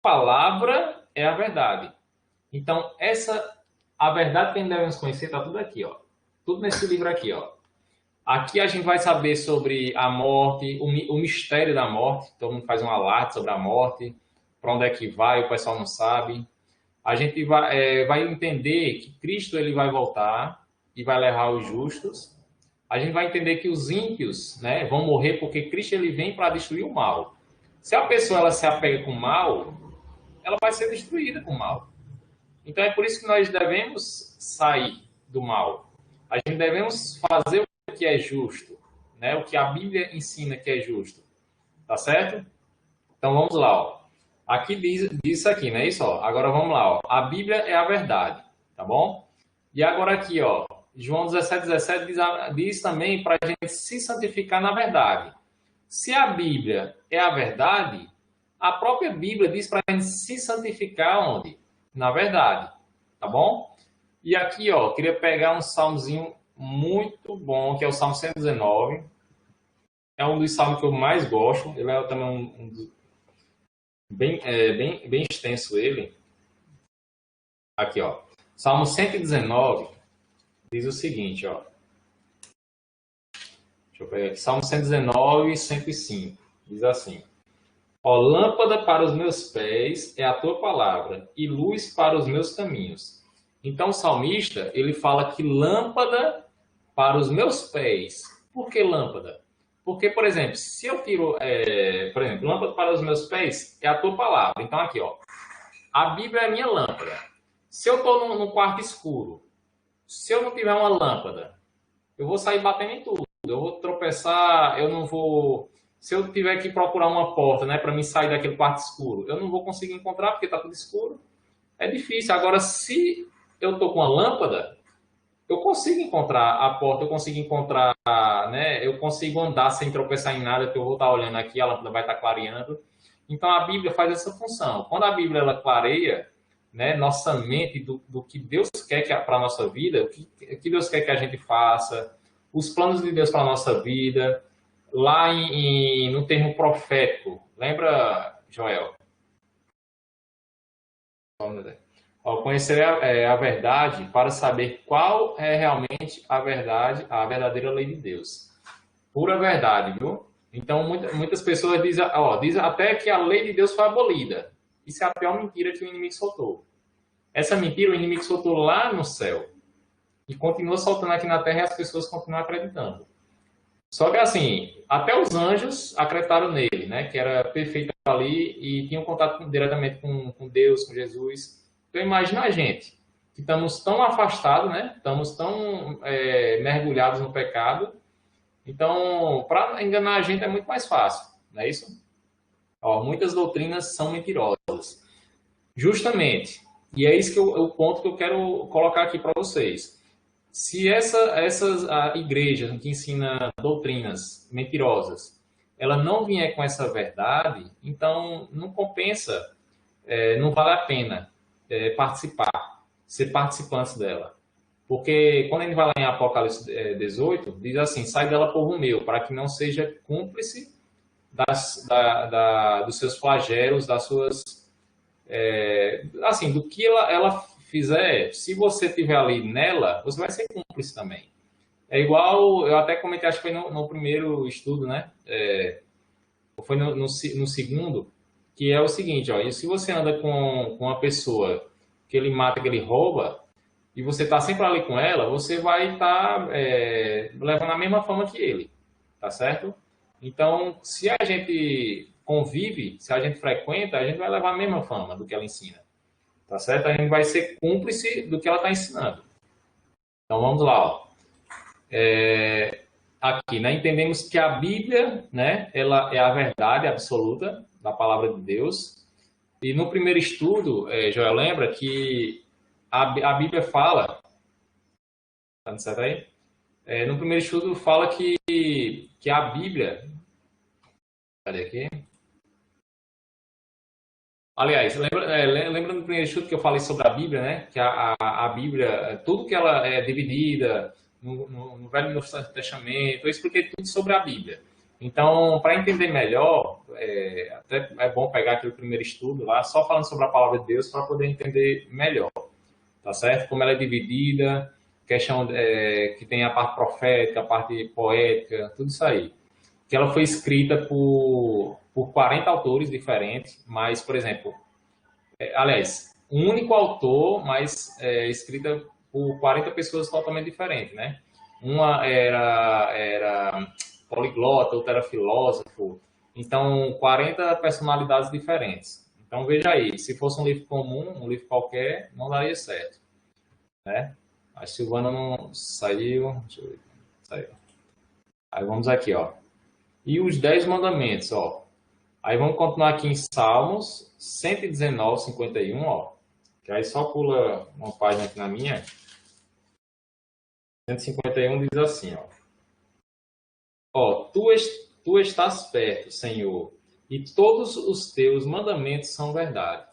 palavra é a verdade. Então, a verdade que devemos conhecer está tudo aqui, ó. Tudo nesse livro aqui, ó. Aqui a gente vai saber sobre a morte, o mistério da morte. Todo mundo faz um alarde sobre a morte, para onde é que vai, o pessoal não sabe. A gente vai entender que Cristo ele vai voltar e vai levar os justos. A gente vai entender que os ímpios, né, vão morrer porque Cristo ele vem para destruir o mal. Se a pessoa ela se apega com o mal, ela vai ser destruída com o mal. Então é por isso que nós devemos sair do mal. A gente devemos fazer o que é justo, né? O que a Bíblia ensina que é justo. Tá certo? Então vamos lá, ó. Aqui diz isso aqui, não é isso? Ó. Agora vamos lá, ó. A Bíblia é a verdade, tá bom? E agora aqui, ó, João 17:17 diz também para a gente se santificar na verdade. Se a Bíblia é a verdade, a própria Bíblia diz para a gente se santificar onde? Na verdade, tá bom? E aqui, ó, queria pegar um salmozinho muito bom, que é o Salmo 119. É um dos salmos que eu mais gosto. Ele é também bem extenso ele. Aqui, ó. Salmo 119 diz o seguinte, ó. Deixa eu pegar aqui. Salmo 119, 105. Diz assim. Ó, lâmpada para os meus pés é a tua palavra e luz para os meus caminhos. Então, o salmista, ele fala que lâmpada para os meus pés. Por que lâmpada? Porque, por exemplo, se eu tiro, lâmpada para os meus pés é a tua palavra. Então, aqui, ó, a Bíblia é a minha lâmpada. Se eu estou num quarto escuro, se eu não tiver uma lâmpada, eu vou sair batendo em tudo. Eu vou tropeçar, eu não vou... Se eu tiver que procurar uma porta, né, para mim sair daquele quarto escuro, eu não vou conseguir encontrar porque está tudo escuro. É difícil. Agora, se eu estou com a lâmpada, eu consigo encontrar a porta, eu consigo encontrar, né? Eu consigo andar sem tropeçar em nada, que eu vou estar olhando aqui, a lâmpada vai estar clareando. Então, a Bíblia faz essa função. Quando a Bíblia ela clareia, né, nossa mente do que Deus quer para a nossa vida, o que Deus quer que a gente faça, os planos de Deus para a nossa vida, lá no termo profético. Lembra, Joel? Ao conhecer a verdade para saber qual é realmente a verdade, a verdadeira lei de Deus. Pura verdade, viu? Então, muitas pessoas dizem até que a lei de Deus foi abolida. Isso é a pior mentira que o inimigo soltou. Essa mentira o inimigo soltou lá no céu. E continua soltando aqui na terra e as pessoas continuam acreditando. Só que assim, até os anjos acreditaram nele, né? Que era perfeito ali e tinham contato diretamente com Deus, com Jesus. Então imagina a gente, que estamos tão afastados, né? Estamos tão mergulhados no pecado. Então, para enganar a gente é muito mais fácil, não é isso? Ó, muitas doutrinas são mentirosas. Justamente. E é isso o ponto que eu quero colocar aqui para vocês. Se essas igrejas que ensinam doutrinas mentirosas, ela não vier com essa verdade, então não compensa, não vale a pena participar, ser participantes dela. Porque quando a gente vai lá em Apocalipse 18, diz assim, sai dela, povo meu, para que não seja cúmplice dos seus flagelos, das suas assim, do que ela fizer, se você tiver ali nela, você vai ser cúmplice também. É igual, eu até comentei, acho que foi no primeiro estudo, né? Ou foi no segundo, que é o seguinte, ó, e se você anda com uma pessoa que ele mata, que ele rouba, e você está sempre ali com ela, você vai estar levando a mesma fama que ele, tá certo? Então, se a gente convive, se a gente frequenta, a gente vai levar a mesma fama do que ela ensina, tá certo? A gente vai ser cúmplice do que ela está ensinando. Então, vamos lá, ó. Aqui, né? Entendemos que a Bíblia, né? Ela é a verdade absoluta da palavra de Deus. E no primeiro estudo, Joel, lembra que a Bíblia fala, tá certo aí? No primeiro estudo fala que a Bíblia, cadê aqui? Aliás, lembra no primeiro estudo que eu falei sobre a Bíblia, né? Que a Bíblia, tudo que ela é dividida no Velho e no Testamento, eu expliquei tudo sobre a Bíblia. Então, para entender melhor, até é bom pegar aquele primeiro estudo lá, só falando sobre a palavra de Deus, para poder entender melhor, tá certo? Como ela é dividida, questão que tem a parte profética, a parte poética, tudo isso aí. Que ela foi escrita por 40 autores diferentes, mas, por exemplo, aliás, um único autor, mas escrita por 40 pessoas totalmente diferentes, né? Uma era poliglota, outra era filósofo, então 40 personalidades diferentes. Então veja aí, se fosse um livro comum, um livro qualquer, não daria certo, né? A Silvana não saiu, deixa eu ver, saiu. Aí vamos aqui, ó. E os 10 mandamentos, ó. Aí vamos continuar aqui em Salmos 119, 51, ó. Que aí só pula uma página aqui na minha. 151 diz assim, ó. Ó, tu estás perto, Senhor, e todos os teus mandamentos são verdade.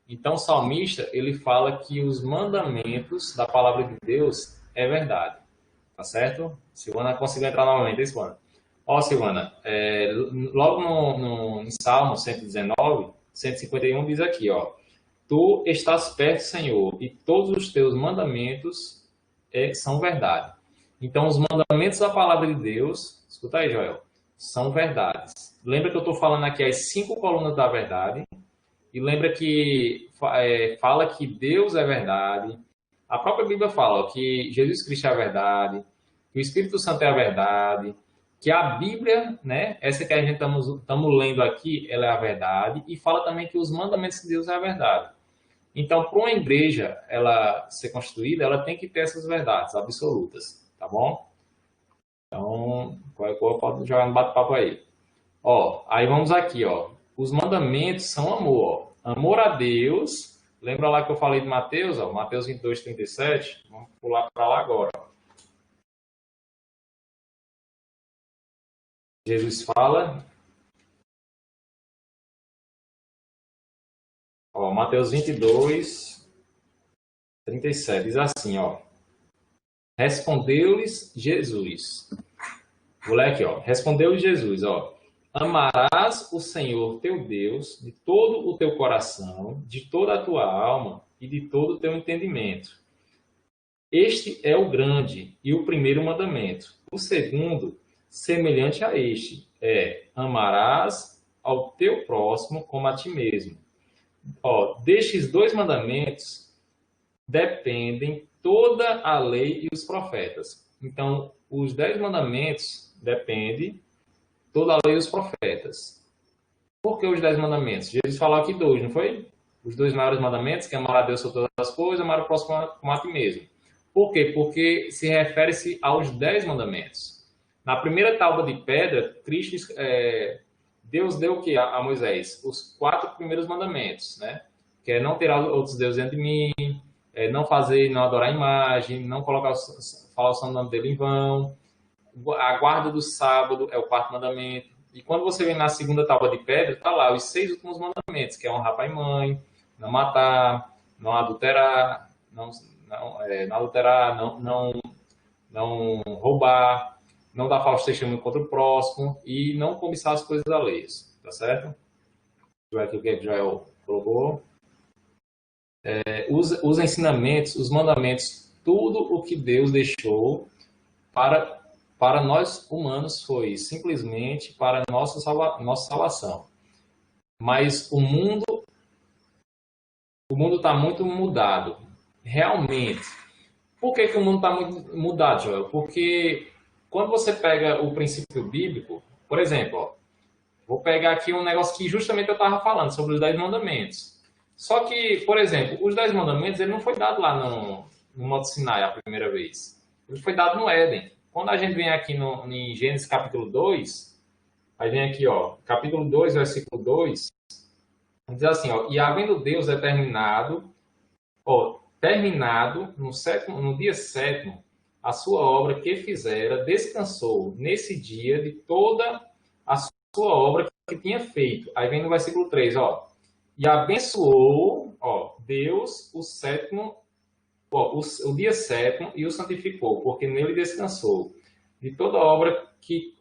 Então o salmista, ele fala que os mandamentos da palavra de Deus é verdade. Tá certo? Silvana conseguiu entrar novamente, Silvana. Ó, Silvana, logo em Salmo 119, 151 diz aqui, ó. Tu estás perto, Senhor, e todos os teus mandamentos são verdade. Então, os mandamentos da palavra de Deus, escuta aí, Joel, são verdades. Lembra que eu estou falando aqui as 5 colunas da verdade, e lembra que fala que Deus é verdade. A própria Bíblia fala ó, que Jesus Cristo é a verdade, que o Espírito Santo é a verdade, que a Bíblia, né, essa que a gente estamos lendo aqui, ela é a verdade, e fala também que os mandamentos de Deus é a verdade. Então, para uma igreja ela ser constituída, ela tem que ter essas verdades absolutas, tá bom? Então, qualquer coisa pode jogar no bate-papo aí. Ó, aí vamos aqui, ó. Os mandamentos são amor, ó. Amor a Deus. Lembra lá que eu falei de Mateus, ó, Mateus 22, 37? Vamos pular para lá agora. Jesus fala. Ó, Mateus 22, 37. Diz assim, ó. Respondeu-lhes Jesus. Vou ler aqui, ó. Respondeu-lhes Jesus, ó. Amarás o Senhor teu Deus de todo o teu coração, de toda a tua alma e de todo o teu entendimento. Este é o grande e o primeiro mandamento. O segundo, semelhante a este, amarás ao teu próximo como a ti mesmo. Ó, destes 2 mandamentos dependem toda a lei e os profetas. Então, os 10 mandamentos dependem toda a lei e os profetas. Por que os 10 mandamentos? Jesus falou aqui 2, não foi? Os 2 maiores mandamentos, que é amar a Deus sobre todas as coisas, amar o próximo como a ti mesmo. Por quê? Porque se refere-se aos 10 mandamentos. Na primeira tábua de pedra, Cristo, Deus deu o que a Moisés? Os 4 primeiros mandamentos, né? Que é não ter outros deuses diante de mim, não fazer, não adorar a imagem, não colocar, falar o santo nome dele em vão. A guarda do sábado é o 4º mandamento. E quando você vem na segunda tábua de pedra, está lá os 6 últimos mandamentos, que é honrar pai e mãe, não matar, não adulterar, não adulterar, não roubar, não dar falso testemunho contra o próximo e não cobiçar as coisas alheias, tá certo? Deixa eu ver aqui o que Joel colocou. os ensinamentos, os mandamentos, tudo o que Deus deixou para nós humanos foi simplesmente para nossa salvação. Mas o mundo está muito mudado, realmente. Por que o mundo está muito mudado, Joel? Porque quando você pega o princípio bíblico, por exemplo, ó, vou pegar aqui um negócio que justamente eu estava falando sobre os 10 mandamentos. Só que, por exemplo, os 10 mandamentos ele não foi dado lá no Monte Sinai a primeira vez. Ele foi dado no Éden. Quando a gente vem aqui em Gênesis capítulo 2, aí vem aqui, ó, capítulo 2, versículo 2, diz assim, ó, e havendo Deus determinado, ó, terminado no dia sétimo, a sua obra que fizera, descansou nesse dia de toda a sua obra que tinha feito. Aí vem no versículo 3, ó, e abençoou, ó, Deus o sétimo, ó, o dia sétimo e o santificou, porque nele descansou de toda obra que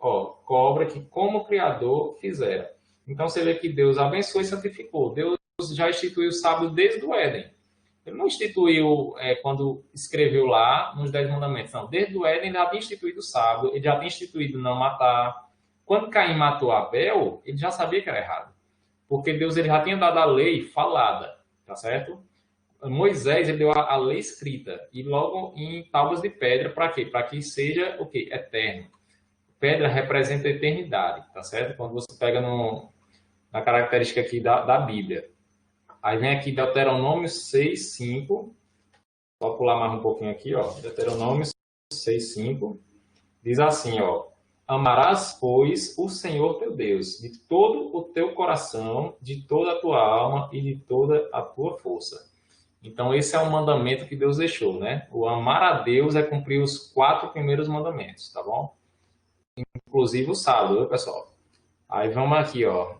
como Criador fizera. Então você vê que Deus abençoou e santificou. Deus já instituiu o sábado desde o Éden. Ele não instituiu quando escreveu lá nos 10 mandamentos. Não, desde o Éden ele já tinha instituído o sábado, ele já tinha instituído não matar. Quando Caim matou Abel, ele já sabia que era errado. Porque Deus ele já tinha dado a lei falada, tá certo? Moisés ele deu a lei escrita e logo em tábuas de pedra, para quê? Para que seja o quê? Eterno. Pedra representa a eternidade, tá certo? Quando você pega na característica aqui da Bíblia. Aí vem aqui Deuteronômio 6:5. Vou pular mais um pouquinho aqui, ó. Deuteronômio 6:5. Diz assim, ó. Amarás, pois, o Senhor teu Deus, de todo o teu coração, de toda a tua alma e de toda a tua força. Então, esse é um mandamento que Deus deixou, né? O amar a Deus é cumprir os 4 primeiros mandamentos, tá bom? Inclusive o sábado, viu, pessoal? Aí vamos aqui, ó.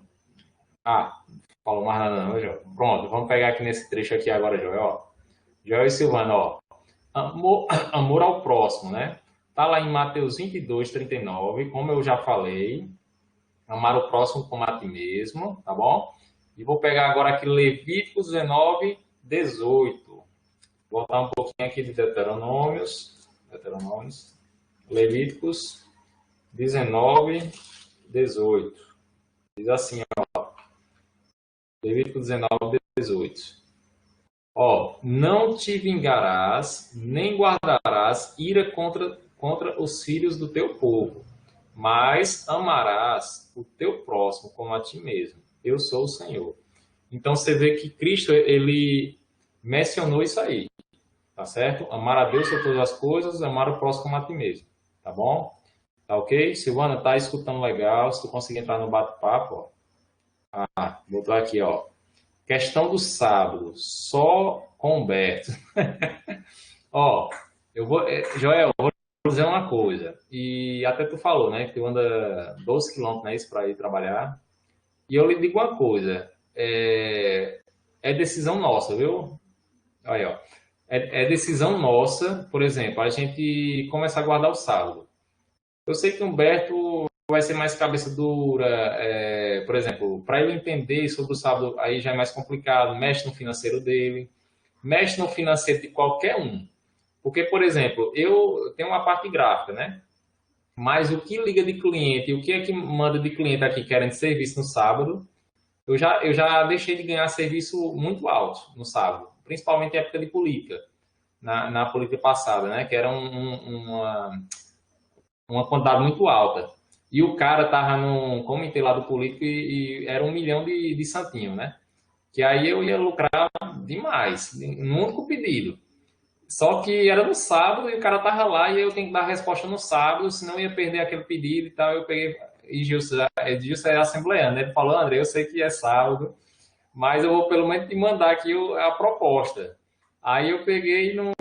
Falou mais nada não, Joel. Pronto, vamos pegar aqui nesse trecho aqui agora, Joel, ó. Joel e Silvano, ó. Amor ao próximo, né? Tá lá em Mateus 22:39, como eu já falei. Amar o próximo como a ti mesmo, tá bom? E vou pegar agora aqui Levíticos 19:18. Vou voltar um pouquinho aqui de Deuteronômios. Levíticos 19:18. Diz assim, ó. Levíticos 19:18. Ó, não te vingarás, nem guardarás ira contra os filhos do teu povo, mas amarás o teu próximo como a ti mesmo. Eu sou o Senhor. Então você vê que Cristo, ele mencionou isso aí, tá certo? Amar a Deus sobre todas as coisas, amar o próximo como a ti mesmo, tá bom? Tá ok? Silvana, tá escutando legal, se tu conseguir entrar no bate-papo, ó. Botou aqui, ó. Questão do sábado, só com Humberto. Ó, Joel, eu vou dizer uma coisa. E até tu falou, né? Que tu anda 12 quilômetros, né, para ir trabalhar. E eu lhe digo uma coisa. É decisão nossa, viu? Aí, ó. É decisão nossa, por exemplo, a gente começar a guardar o sábado. Eu sei que o Humberto vai ser mais cabeça dura, por exemplo, para ele entender sobre o sábado, aí já é mais complicado, mexe no financeiro dele, mexe no financeiro de qualquer um. Porque, por exemplo, eu tenho uma parte gráfica, né? Mas o que liga de cliente e o que é que manda de cliente aqui querendo serviço no sábado, eu já deixei de ganhar serviço muito alto no sábado, principalmente em época de política, na política passada, né? Que era uma quantidade muito alta. E o cara tava num comitê lá do político e era 1 milhão de santinho, né? Que aí eu ia lucrar demais, num único pedido. Só que era no sábado e o cara tava lá e eu tenho que dar a resposta no sábado, senão eu ia perder aquele pedido e tal. Eu peguei, e Gilson é assembleano, né? Ele falou, André, eu sei que é sábado, mas eu vou pelo menos te mandar aqui a proposta. Aí eu peguei e não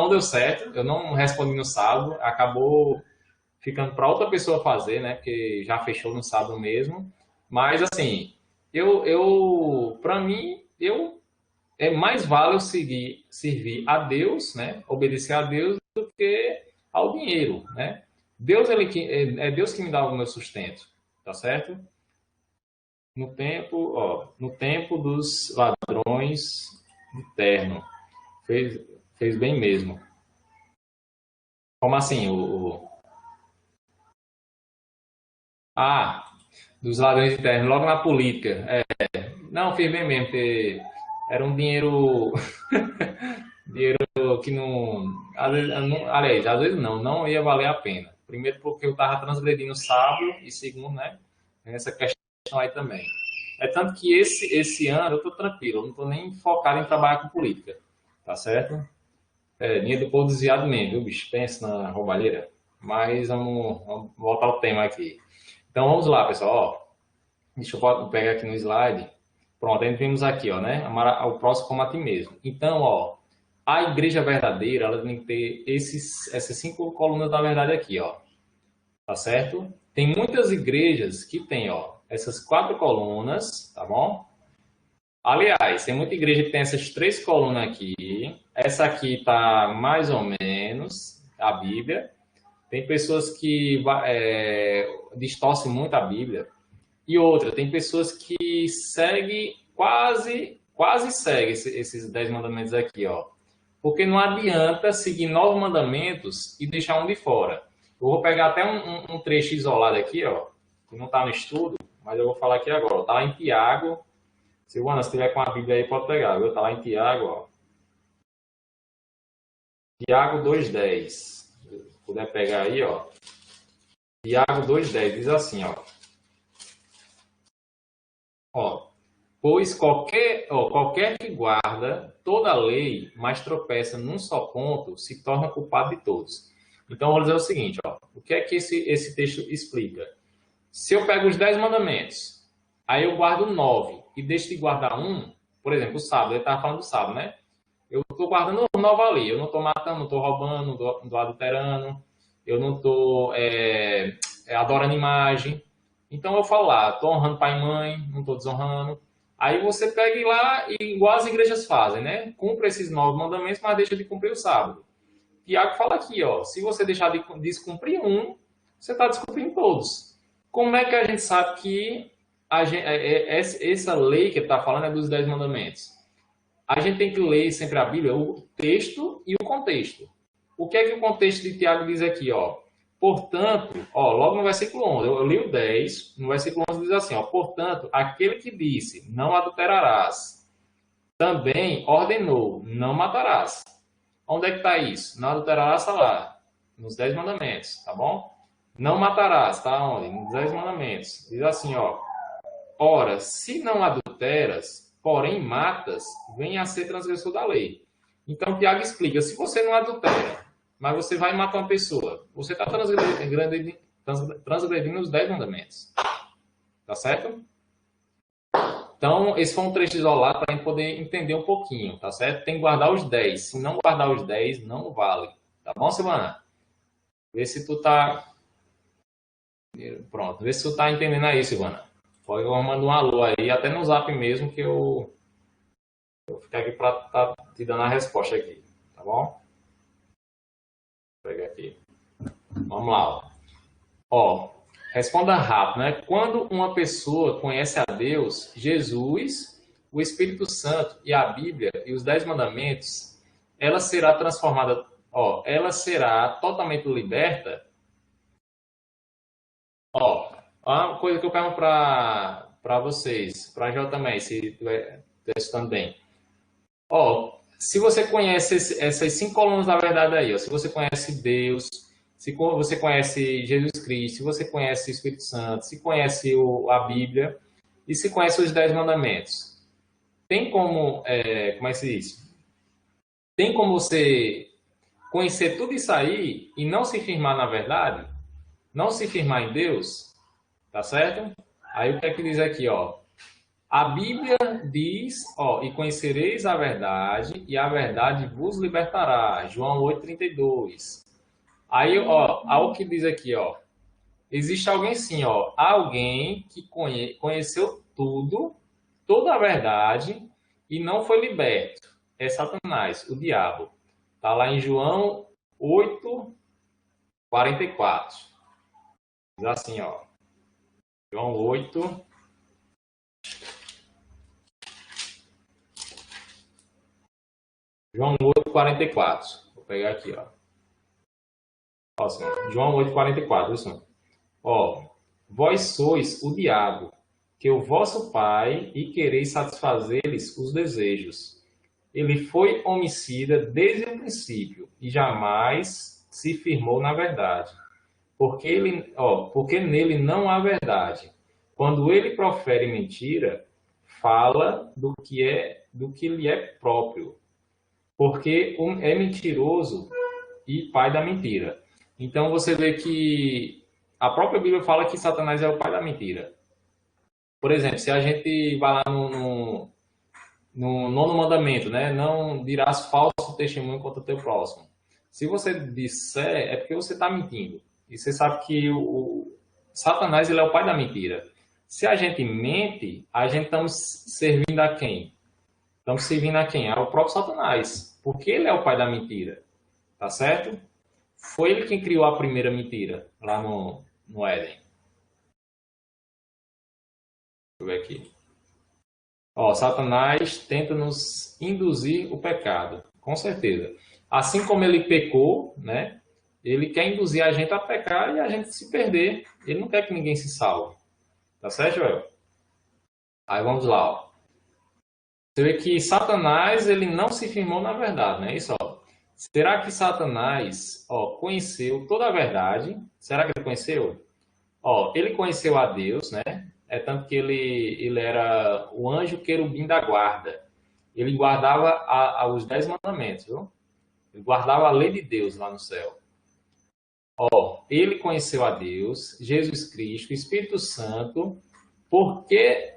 deu certo, eu não respondi no sábado, acabou ficando para outra pessoa fazer, né? Porque já fechou no sábado mesmo. Mas assim, para mim, é mais vale eu servir a Deus, né? Obedecer a Deus do que ao dinheiro, né? Deus é Deus que me dá o meu sustento, tá certo? no tempo dos ladrões de terno. Fez bem mesmo. Como assim? Ah, dos ladrões de terno, logo na política. Não, fez bem mesmo, porque era um dinheiro, dinheiro que não, aliás, às vezes não ia valer a pena. Primeiro porque eu estava transgredindo o sábado e segundo, né, essa questão aí também. É tanto que esse ano eu estou tranquilo, eu não estou nem focado em trabalhar com política, tá certo? Dinheiro do povo desviado mesmo, viu, bicho? Pensa na roubalheira. Mas vamos voltar ao tema aqui. Então vamos lá, pessoal. Ó, deixa eu pegar aqui no slide. Pronto, entramos aqui, ó, né? Amar ao próximo como a ti mesmo. Então, ó, a igreja verdadeira, ela tem que ter essas 5 colunas da verdade aqui, ó. Tá certo? Tem muitas igrejas que tem, ó, essas 4 colunas, tá bom? Aliás, tem muita igreja que tem essas 3 colunas aqui. Essa aqui tá mais ou menos a Bíblia. Tem pessoas que distorcem muito a Bíblia. E outra, tem pessoas que seguem, quase seguem esses 10 mandamentos aqui, ó. Porque não adianta seguir 9 mandamentos e deixar um de fora. Eu vou pegar até um trecho isolado aqui, ó, que não está no estudo, mas eu vou falar aqui agora. Está lá em Tiago. Silvana, se tiver com a Bíblia aí, pode pegar, viu? Está lá em Tiago, ó. Tiago 2,10. Se puder pegar aí, ó. Tiago 2,10 diz assim, ó. Ó, pois qualquer que guarda toda a lei, mas tropeça num só ponto, se torna culpado de todos. Então, vou dizer o seguinte, ó, o que é que esse texto explica? Se eu pego os 10 mandamentos, aí eu guardo 9 e deixo de guardar um, por exemplo, o sábado, ele estava falando do sábado, né? Eu estou guardando 9 ali, eu não estou matando, não estou roubando, não estou adulterando, eu não estou adorando imagem. Então eu falo lá, estou honrando pai e mãe, não estou desonrando. Aí você pega lá e igual as igrejas fazem, né? Cumpre esses 9 mandamentos, mas deixa de cumprir o sábado. Tiago fala aqui, ó, se você deixar de descumprir um, você está descumprindo todos. Como é que a gente sabe que essa lei que ele está falando é dos 10 mandamentos? A gente tem que ler sempre a Bíblia, o texto e o contexto. O que é que o contexto de Tiago diz aqui, ó? Portanto, ó, logo no versículo 11, eu li o 10, no versículo 11 diz assim, ó, portanto, aquele que disse, não adulterarás, também ordenou, não matarás. Onde é que está isso? Não adulterarás, está lá, nos 10 mandamentos, tá bom? Não matarás, está onde? Nos 10 mandamentos. Diz assim, ó, ora, se não adulteras, porém matas, venha a ser transgressor da lei. Então, Tiago explica, se você não adultera, mas você vai matar uma pessoa, você está transgredindo os 10 mandamentos. Tá certo? Então, esse foi um trecho isolado para a gente poder entender um pouquinho, tá certo? Tem que guardar os 10. Se não guardar os 10, não vale. Tá bom, Silvana? Vê se tu tá... Pronto, vê se tu tá entendendo aí, Silvana. Pode eu mando um alô aí, até no zap mesmo, que eu vou ficar aqui para tá te dando a resposta aqui, tá bom? Vou pegar aqui. Vamos lá, ó. Responda rápido, né? Quando uma pessoa conhece a Deus, Jesus, o Espírito Santo e a Bíblia e os 10 mandamentos, ela será transformada, ó, ela será totalmente liberta. Ó, uma coisa que eu pergunto para vocês, para Jó também, se estiver estudando bem. Ó, se você conhece essas 5 colunas da verdade aí, ó, se você conhece Deus, se você conhece Jesus Cristo, se você conhece o Espírito Santo, se conhece a Bíblia e se conhece os 10 mandamentos, tem como, como é que se diz? Tem como você conhecer tudo isso aí e não se firmar na verdade? Não se firmar em Deus? Tá certo? Aí o que é que diz aqui, ó? A Bíblia diz, ó, e conhecereis a verdade, e a verdade vos libertará. João 8,32. Aí, ó, algo que diz aqui, ó. Existe alguém sim, ó. Alguém que conheceu tudo, toda a verdade, e não foi liberto. É Satanás, o diabo. Tá lá em João 8,44. Diz assim, ó. João 8, João 8:44. Vou pegar aqui, ó. Ó, assim, João 8:44, isso. Ó, vós sois o diabo, que o vosso pai e quereis satisfazer-lhes os desejos. Ele foi homicida desde o princípio e jamais se firmou na verdade, porque nele não há verdade. Quando ele profere mentira, fala do que lhe é próprio, porque é mentiroso e pai da mentira. Então você vê que a própria Bíblia fala que Satanás é o pai da mentira. Por exemplo, se a gente vai lá no nono mandamento, né? Não dirás falso testemunho contra o teu próximo. Se você disser, é porque você está mentindo. E você sabe que o Satanás ele é o pai da mentira. Se a gente mente, a gente estamos servindo a quem? Estamos servindo a quem? Ao próprio Satanás. Porque ele é o pai da mentira. Tá certo? Foi ele quem criou a primeira mentira lá no Éden. Deixa eu ver aqui. Ó, Satanás tenta nos induzir o pecado, com certeza. Assim como ele pecou, né? Ele quer induzir a gente a pecar e a gente se perder. Ele não quer que ninguém se salve. Tá certo, Joel? Aí vamos lá, ó. Você vê que Satanás, ele não se firmou na verdade, né? Isso, ó. Será que Satanás, ó, conheceu toda a verdade? Será que ele conheceu? Ó, ele conheceu a Deus, né? É tanto que ele era o anjo querubim da guarda. Ele guardava os 10 mandamentos, viu? Ele guardava a lei de Deus lá no céu. Ó, ele conheceu a Deus, Jesus Cristo, Espírito Santo, porque,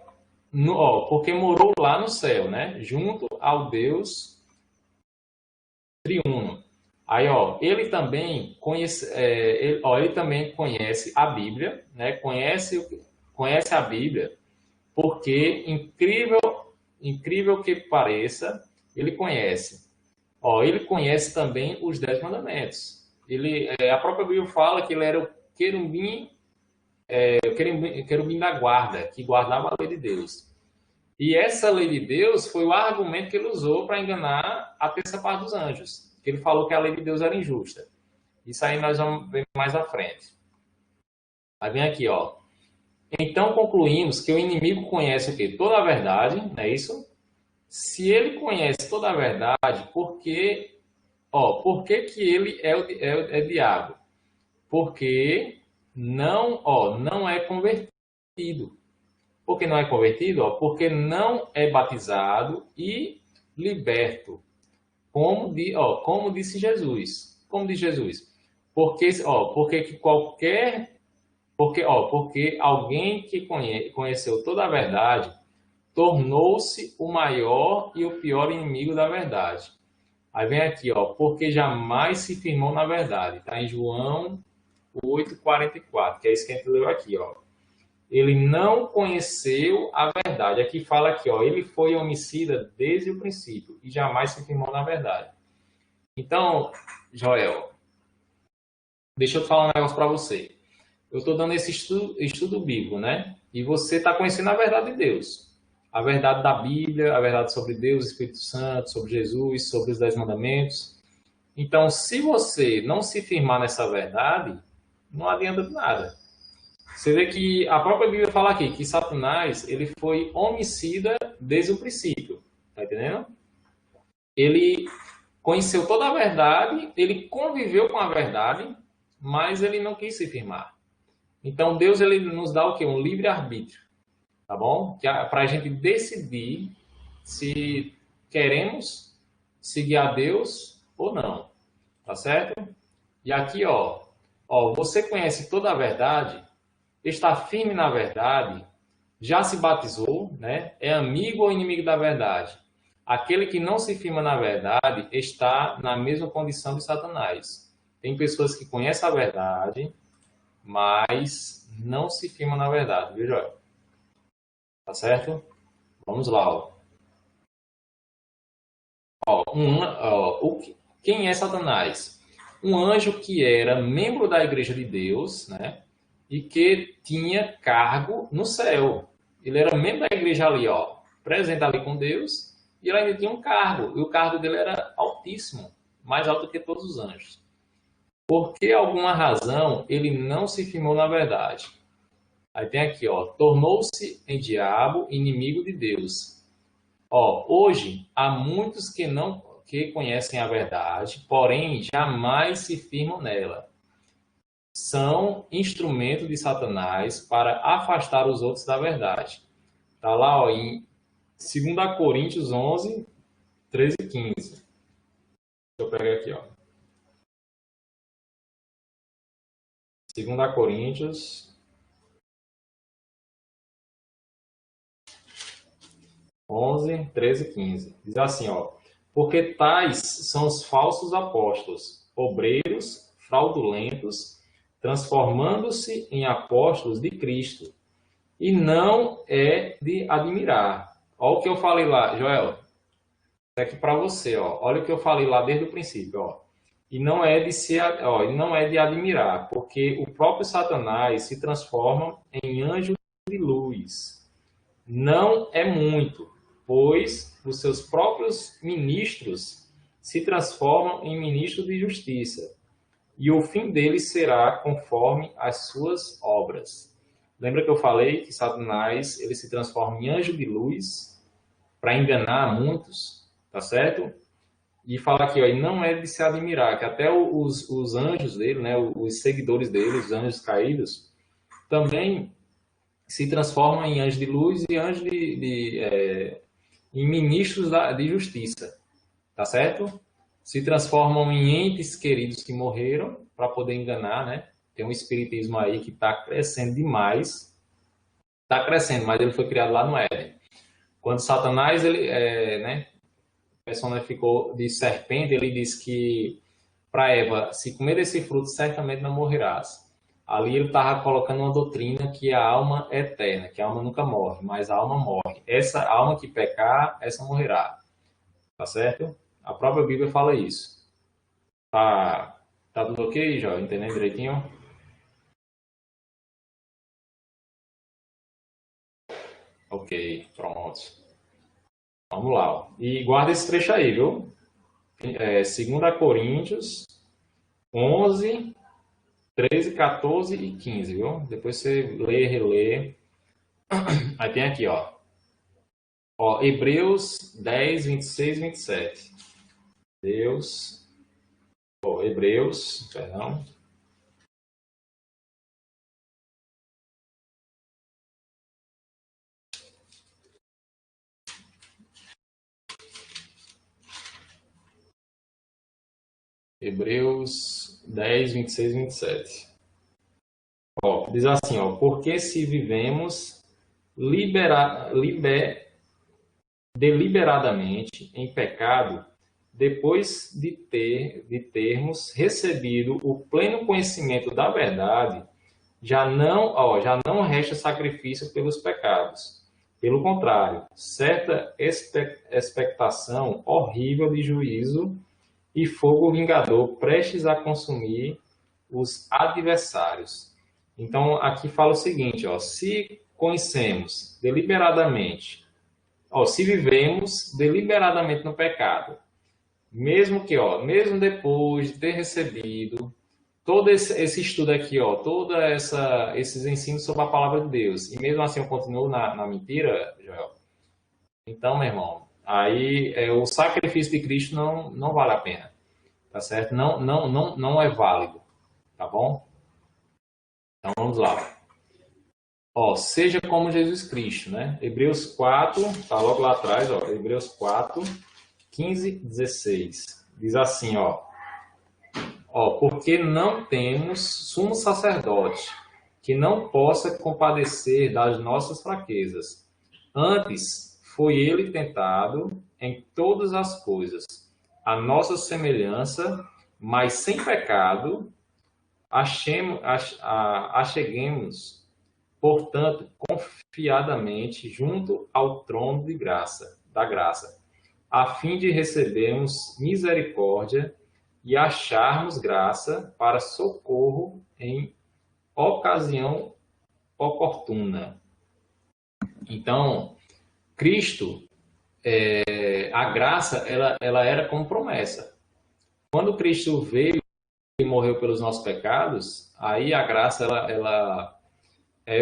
porque morou lá no céu, né? Junto ao Deus triuno. Aí, ó, ele também conhece, ele também conhece a Bíblia, né? Conhece a Bíblia, porque incrível que pareça, ele conhece. Ó, ele conhece também os 10 mandamentos. A própria Bíblia fala que ele era o querubim da guarda, que guardava a lei de Deus. E essa lei de Deus foi o argumento que ele usou para enganar a terça parte dos anjos. Que ele falou que a lei de Deus era injusta. Isso aí nós vamos ver mais à frente. Aí vem aqui, ó. Então concluímos que o inimigo conhece o quê? Toda a verdade, não é isso? Se ele conhece toda a verdade, por que que ele é diabo? Porque não é convertido. Por que não é convertido? Porque não é batizado e liberto. Como disse Jesus. Como diz Jesus? Porque alguém que conheceu toda a verdade tornou-se o maior e o pior inimigo da verdade. Aí vem aqui, ó, porque jamais se firmou na verdade. Está em João 8:44, que é isso que a gente leu aqui, ó. Ele não conheceu a verdade. Aqui fala aqui, ó, ele foi homicida desde o princípio e jamais se firmou na verdade. Então, Joel, deixa eu falar um negócio para você. Eu estou dando esse estudo bíblico, né? E você está conhecendo a verdade de Deus. A verdade da Bíblia, a verdade sobre Deus, Espírito Santo, sobre Jesus, sobre os 10 mandamentos. Então, se você não se firmar nessa verdade, não adianta de nada. Você vê que a própria Bíblia fala aqui que Satanás ele foi homicida desde o princípio. Tá entendendo? Ele conheceu toda a verdade, ele conviveu com a verdade, mas ele não quis se firmar. Então, Deus ele nos dá o quê? Um livre-arbítrio. Tá bom? Para a gente decidir se queremos seguir a Deus ou não. Tá certo? E aqui, ó, você conhece toda a verdade, está firme na verdade, já se batizou, né? É amigo ou inimigo da verdade? Aquele que não se firma na verdade está na mesma condição de Satanás. Tem pessoas que conhecem a verdade, mas não se firmam na verdade, viu, Joel? Tá certo? Vamos lá, ó. Quem é Satanás? Um anjo que era membro da Igreja de Deus, né? E que tinha cargo no céu. Ele era membro da igreja ali, ó, presente ali com Deus, e ele ainda tinha um cargo, e o cargo dele era altíssimo, mais alto que todos os anjos. Por que alguma razão ele não se firmou na verdade? Aí tem aqui, ó, tornou-se em diabo, inimigo de Deus. Ó, hoje há muitos que conhecem a verdade, porém jamais se firmam nela. São instrumento de Satanás para afastar os outros da verdade. Tá lá, ó, em 2 Coríntios 11, 13 e 15. Deixa eu pegar aqui, ó. 2 Coríntios 11, 13 e 15. Diz assim, ó. Porque tais são os falsos apóstolos, obreiros fraudulentos, transformando-se em apóstolos de Cristo. E não é de admirar. Olha o que eu falei lá, Joel. Isso aqui para você, ó. Olha o que eu falei lá desde o princípio, ó. E não é de admirar, porque o próprio Satanás se transforma em anjo de luz. Não é muito, pois os seus próprios ministros se transformam em ministros de justiça, e o fim deles será conforme as suas obras. Lembra que eu falei que Satanás ele se transforma em anjo de luz para enganar muitos, tá certo? E fala aqui, ó, e não é de se admirar, que até os anjos dele, né, os seguidores dele, os anjos caídos, também se transformam em anjos de luz e anjos em ministros de justiça, tá certo? Se transformam em entes queridos que morreram para poder enganar, né? Tem um espiritismo aí que está crescendo demais, está crescendo, mas ele foi criado lá no Éden. Quando Satanás ele, né, personificou de serpente, ele disse que para Eva, se comer desse fruto, certamente não morrerás. Ali ele estava colocando uma doutrina que a alma é eterna, que a alma nunca morre, mas a alma morre. Essa alma que pecar, essa morrerá. Tá certo? A própria Bíblia fala isso. Tá tudo ok, já? Entendendo direitinho? Ok, pronto. Vamos lá. Ó. E guarda esse trecho aí, viu? 2 Coríntios 11, 13, 14 e 15, viu? Depois você lê, relê. Aí tem aqui, ó. Hebreus 10, 26 e 27. Hebreus, perdão. Hebreus 10, 26 e 27. Diz assim, ó, porque se vivemos deliberadamente em pecado, depois de termos recebido o pleno conhecimento da verdade, já não resta sacrifício pelos pecados. Pelo contrário, certa expectação horrível de juízo e fogo vingador prestes a consumir os adversários. Então, aqui fala o seguinte, ó, se conhecemos deliberadamente, ó, se vivemos deliberadamente no pecado, mesmo depois de ter recebido todo esse estudo aqui, ó, esses ensinos sobre a palavra de Deus, e mesmo assim eu continuo na mentira, Joel, então, meu irmão, aí o sacrifício de Cristo não vale a pena, tá certo? Não é válido, tá bom? Então vamos lá. Ó, seja como Jesus Cristo, né? Hebreus 4, tá logo lá atrás, ó, Hebreus 4, 15, 16. Diz assim, ó, porque não temos sumo sacerdote que não possa compadecer das nossas fraquezas. Antes, foi ele tentado em todas as coisas, a nossa semelhança, mas sem pecado. Acheguemos, portanto, confiadamente junto ao trono da graça, a fim de recebermos misericórdia e acharmos graça para socorro em ocasião oportuna. Então, Cristo, a graça, ela era como promessa. Quando Cristo veio e morreu pelos nossos pecados, aí a graça,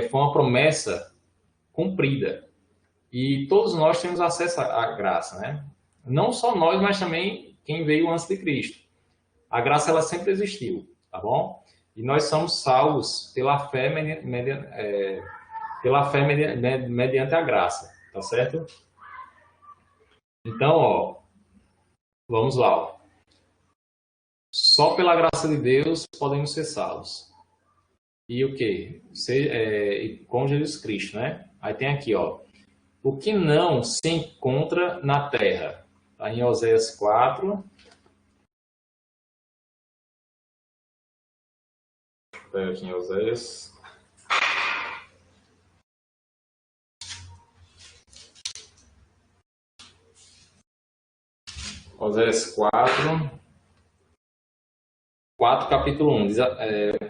foi uma promessa cumprida. E todos nós temos acesso à graça, né? Não só nós, mas também quem veio antes de Cristo. A graça, ela sempre existiu, tá bom? E nós somos salvos pela fé, mediante a graça, tá certo? Então, ó, vamos lá. Ó. Só pela graça de Deus podemos ser salvos. E o quê? Com Jesus Cristo, né? Aí tem aqui, ó. O que não se encontra na terra. Está em Oséias 4. Aqui em Oséias. Oséias 4, capítulo 1,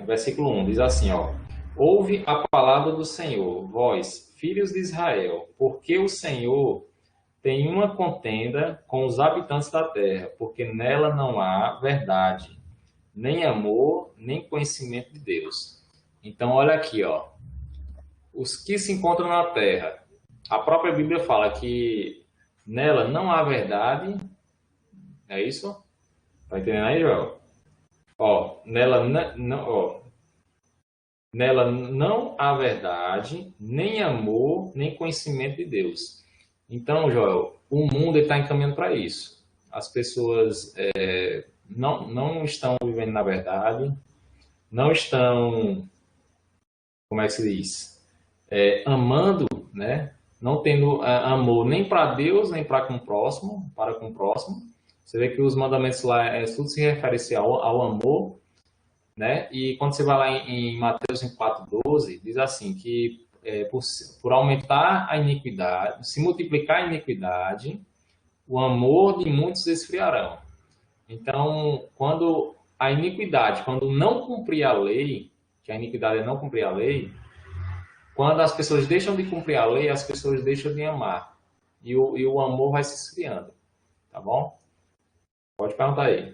versículo 1, diz assim, ó. Ouve a palavra do Senhor, vós, filhos de Israel, porque o Senhor tem uma contenda com os habitantes da terra, porque nela não há verdade, nem amor, nem conhecimento de Deus. Então, olha aqui, ó. Os que se encontram na terra, a própria Bíblia fala que nela não há verdade, é isso? Tá entendendo aí, Joel? Ó, nela não há verdade, nem amor, nem conhecimento de Deus. Então, Joel, o mundo está encaminhando para isso. As pessoas não estão vivendo na verdade, não estão, como é que se diz? Amando, né? Não tendo amor nem para Deus, nem para com o próximo, Você vê que os mandamentos lá, tudo se refere ao amor, né? E quando você vai lá em Mateus 4,12, diz assim, que por aumentar a iniquidade, se multiplicar a iniquidade, o amor de muitos esfriarão. Então, quando não cumprir a lei, que a iniquidade é não cumprir a lei, quando as pessoas deixam de cumprir a lei, as pessoas deixam de amar. E o amor vai se esfriando. Tá bom? Pode perguntar aí.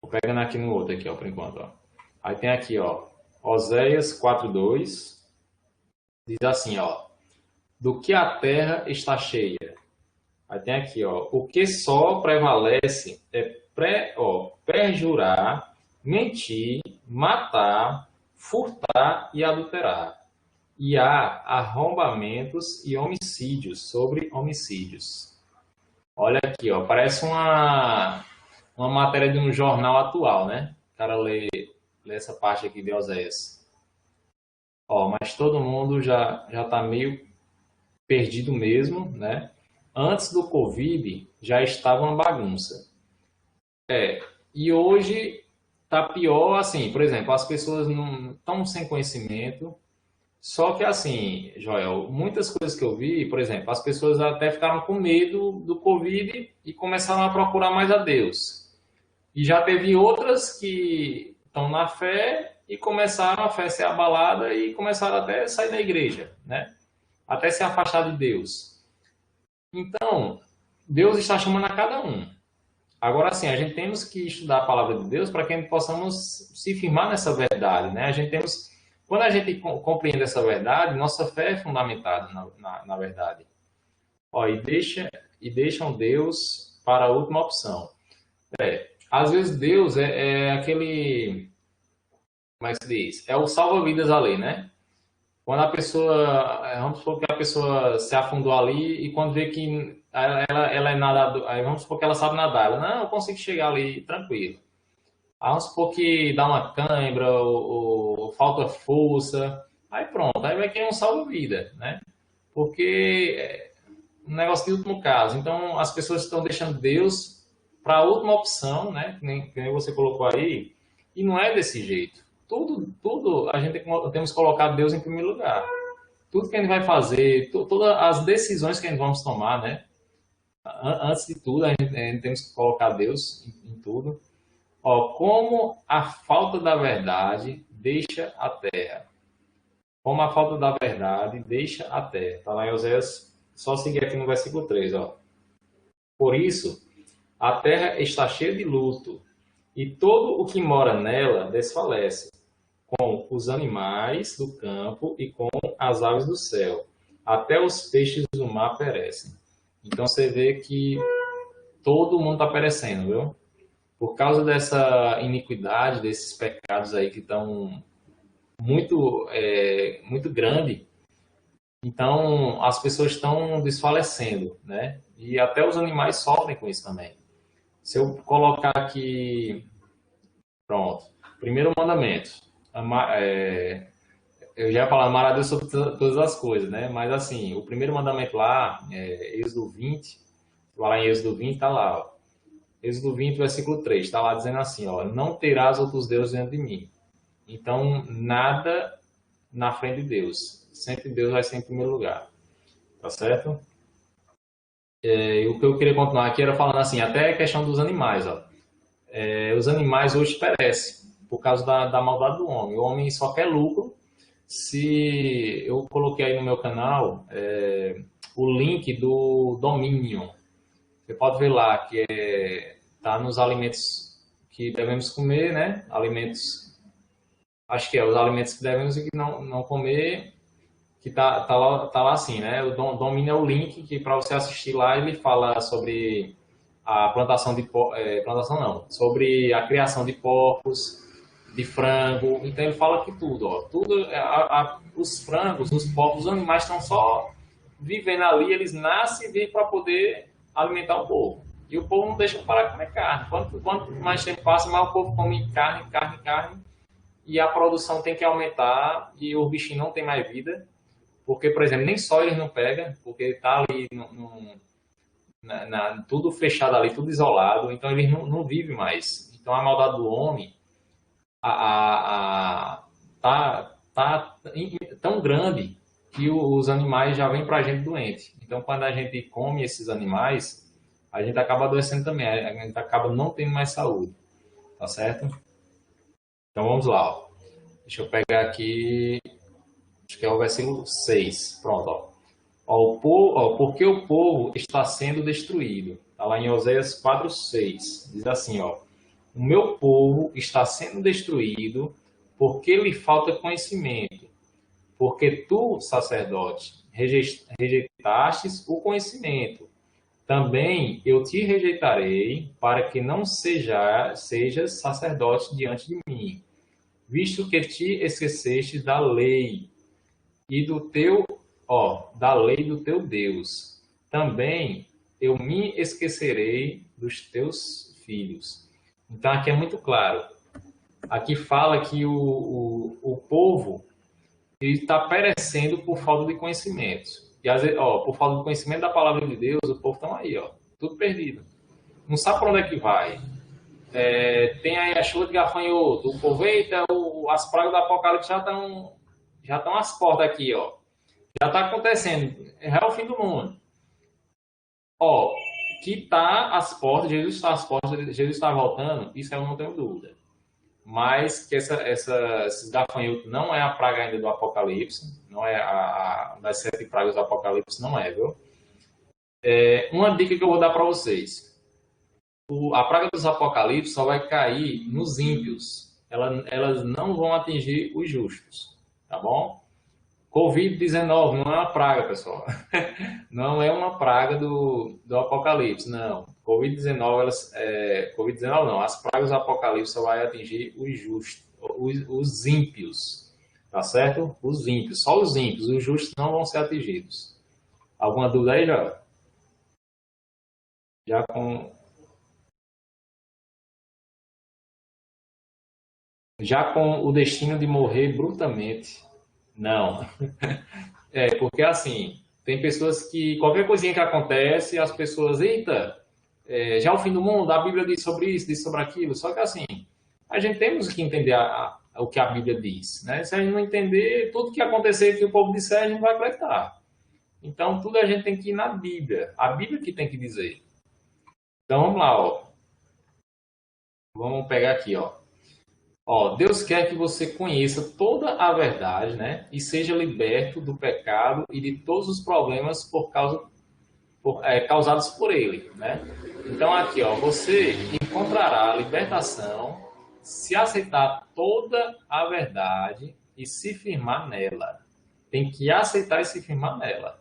Vou pegando aqui no outro aqui, ó, por enquanto, ó. Aí tem aqui, ó, Oséias 4:2, diz assim, ó, do que a terra está cheia. Aí tem aqui, ó, o que só prevalece é perjurar, mentir, matar, furtar e adulterar. E há arrombamentos e homicídios sobre homicídios. Olha aqui, ó, parece uma matéria de um jornal atual, né? O cara lê essa parte aqui de Oséias. Ó, mas todo mundo já está meio perdido mesmo, né? Antes do Covid já estava uma bagunça. E hoje tá pior, assim, por exemplo, as pessoas não estão sem conhecimento. Só que assim, Joel, muitas coisas que eu vi, por exemplo, as pessoas até ficaram com medo do Covid e começaram a procurar mais a Deus. E já teve outras que estão na fé e começaram a fé ser abalada e começaram até a sair da igreja, né? Até se afastar de Deus. Então, Deus está chamando a cada um. Agora, sim, a gente temos que estudar a palavra de Deus para que a gente possamos se firmar nessa verdade, né? Quando a gente compreende essa verdade, nossa fé é fundamentada na verdade. Ó, e deixam Deus para a última opção. Às vezes Deus é aquele, como é que se diz? É o salva-vidas ali, né? Quando a pessoa, vamos supor que a pessoa se afundou ali e quando vê que ela é nadadora, aí vamos supor que ela sabe nadar, ela, não, eu consigo chegar ali tranquilo. Aí vamos supor que dá uma cãibra ou falta força, aí pronto, aí vai querer um salva-vida, né? Porque é um negócio de último caso. Então as pessoas estão deixando Deus para a última opção, né? Que nem você colocou aí, e não é desse jeito. Tudo a gente temos que colocar Deus em primeiro lugar. Tudo que a gente vai fazer, todas as decisões que a gente vamos tomar, né? Antes de tudo, a gente temos que colocar Deus em tudo. Ó, como a falta da verdade deixa a terra. como a falta da verdade deixa a terra. Está lá em Oséias, só seguir aqui no versículo 3, ó. Por isso, a terra está cheia de luto, e todo o que mora nela desfalece, com os animais do campo e com as aves do céu. Até os peixes do mar perecem. Então você vê que todo mundo está perecendo, viu? Por causa dessa iniquidade, desses pecados aí que estão muito grande. Então as pessoas estão desfalecendo, né? E até os animais sofrem com isso também. Se eu colocar aqui, pronto, primeiro mandamento, eu já ia falar amar a Deus sobre todas as coisas, né? Mas assim, o primeiro mandamento lá, Êxodo 20, vai lá em Êxodo 20, tá lá, ó. Êxodo 20, versículo 3, está lá dizendo assim, ó, não terás outros deuses diante de mim. Então, nada na frente de Deus. Sempre Deus vai ser em primeiro lugar. Tá certo? O que eu queria continuar aqui era falando assim, até a questão dos animais, ó. Os animais hoje perecem por causa da maldade do homem. O homem só quer lucro. Se eu coloquei aí no meu canal o link do Dominion, você pode ver lá que tá nos alimentos que devemos comer, né? Alimentos, acho que os alimentos que devemos e que não comer, que tá lá assim, né? O Domínio é o link que para você assistir lá ele fala sobre a plantação plantação não, sobre a criação de porcos, de frango. Então ele fala que tudo, ó, tudo os frangos, os porcos, os animais estão só vivendo ali, eles nascem e vivem para poder alimentar o povo. E o povo não deixa parar de comer carne. Quanto mais tempo passa, mais o povo come carne, carne, carne. E a produção tem que aumentar e o bichinho não tem mais vida. Porque, por exemplo, nem só eles não pegam, porque está ali tudo fechado ali, tudo isolado. Então eles não vivem mais. Então a maldade do homem tá tão grande que os animais já vêm para a gente doente. Então, quando a gente come esses animais, a gente acaba adoecendo também, a gente acaba não tendo mais saúde, tá certo? Então, vamos lá, ó. Deixa eu pegar aqui, acho que é o versículo 6, pronto, ó. Porque o povo está sendo destruído. Está lá em Oséias 4:6, diz assim, ó. O meu povo está sendo destruído porque lhe falta conhecimento. Porque tu, sacerdote, rejeitastes o conhecimento. Também eu te rejeitarei para que não sejas sacerdote diante de mim, visto que te esqueceste da lei e da lei do teu Deus. Também eu me esquecerei dos teus filhos. Então aqui é muito claro. Aqui fala que o povo está perecendo por falta de conhecimento. E às vezes, por falta de conhecimento da palavra de Deus, o povo está aí, tudo perdido. Não sabe para onde é que vai. Tem aí a chuva de gafanhoto, o povo, eita, as pragas do Apocalipse já estão às portas aqui, ó. Já está acontecendo, é o fim do mundo. Que está às portas, Jesus está às portas, Jesus está voltando, isso eu não tenho dúvida. Mas que esses gafanhotos não é a praga ainda do Apocalipse, não é das 7 pragas do Apocalipse, não é, viu? Uma dica que eu vou dar para vocês. A praga dos Apocalipse só vai cair nos ímpios. Elas não vão atingir os justos, tá bom? Covid-19 não é uma praga, pessoal. Não é uma praga do Apocalipse, não. Covid-19 não. As pragas do Apocalipse só vai atingir os justos, os ímpios, tá certo? Os ímpios, só os ímpios. Os justos não vão ser atingidos. Alguma dúvida aí, já? Já com o destino de morrer brutamente. Não. Porque assim, tem pessoas que qualquer coisinha que acontece, as pessoas, eita, já é o fim do mundo, a Bíblia diz sobre isso, diz sobre aquilo. Só que assim, a gente temos que entender o que a Bíblia diz, né? Se a gente não entender, tudo que acontecer que o povo disser, a gente vai acreditar. Então, tudo a gente tem que ir na Bíblia. A Bíblia que tem que dizer. Então, vamos lá, ó. Vamos pegar aqui, ó. Ó, Deus quer que você conheça toda a verdade, né? E seja liberto do pecado e de todos os problemas causados por ele, né? Então aqui, ó, você encontrará a libertação se aceitar toda a verdade e se firmar nela. Tem que aceitar e se firmar nela.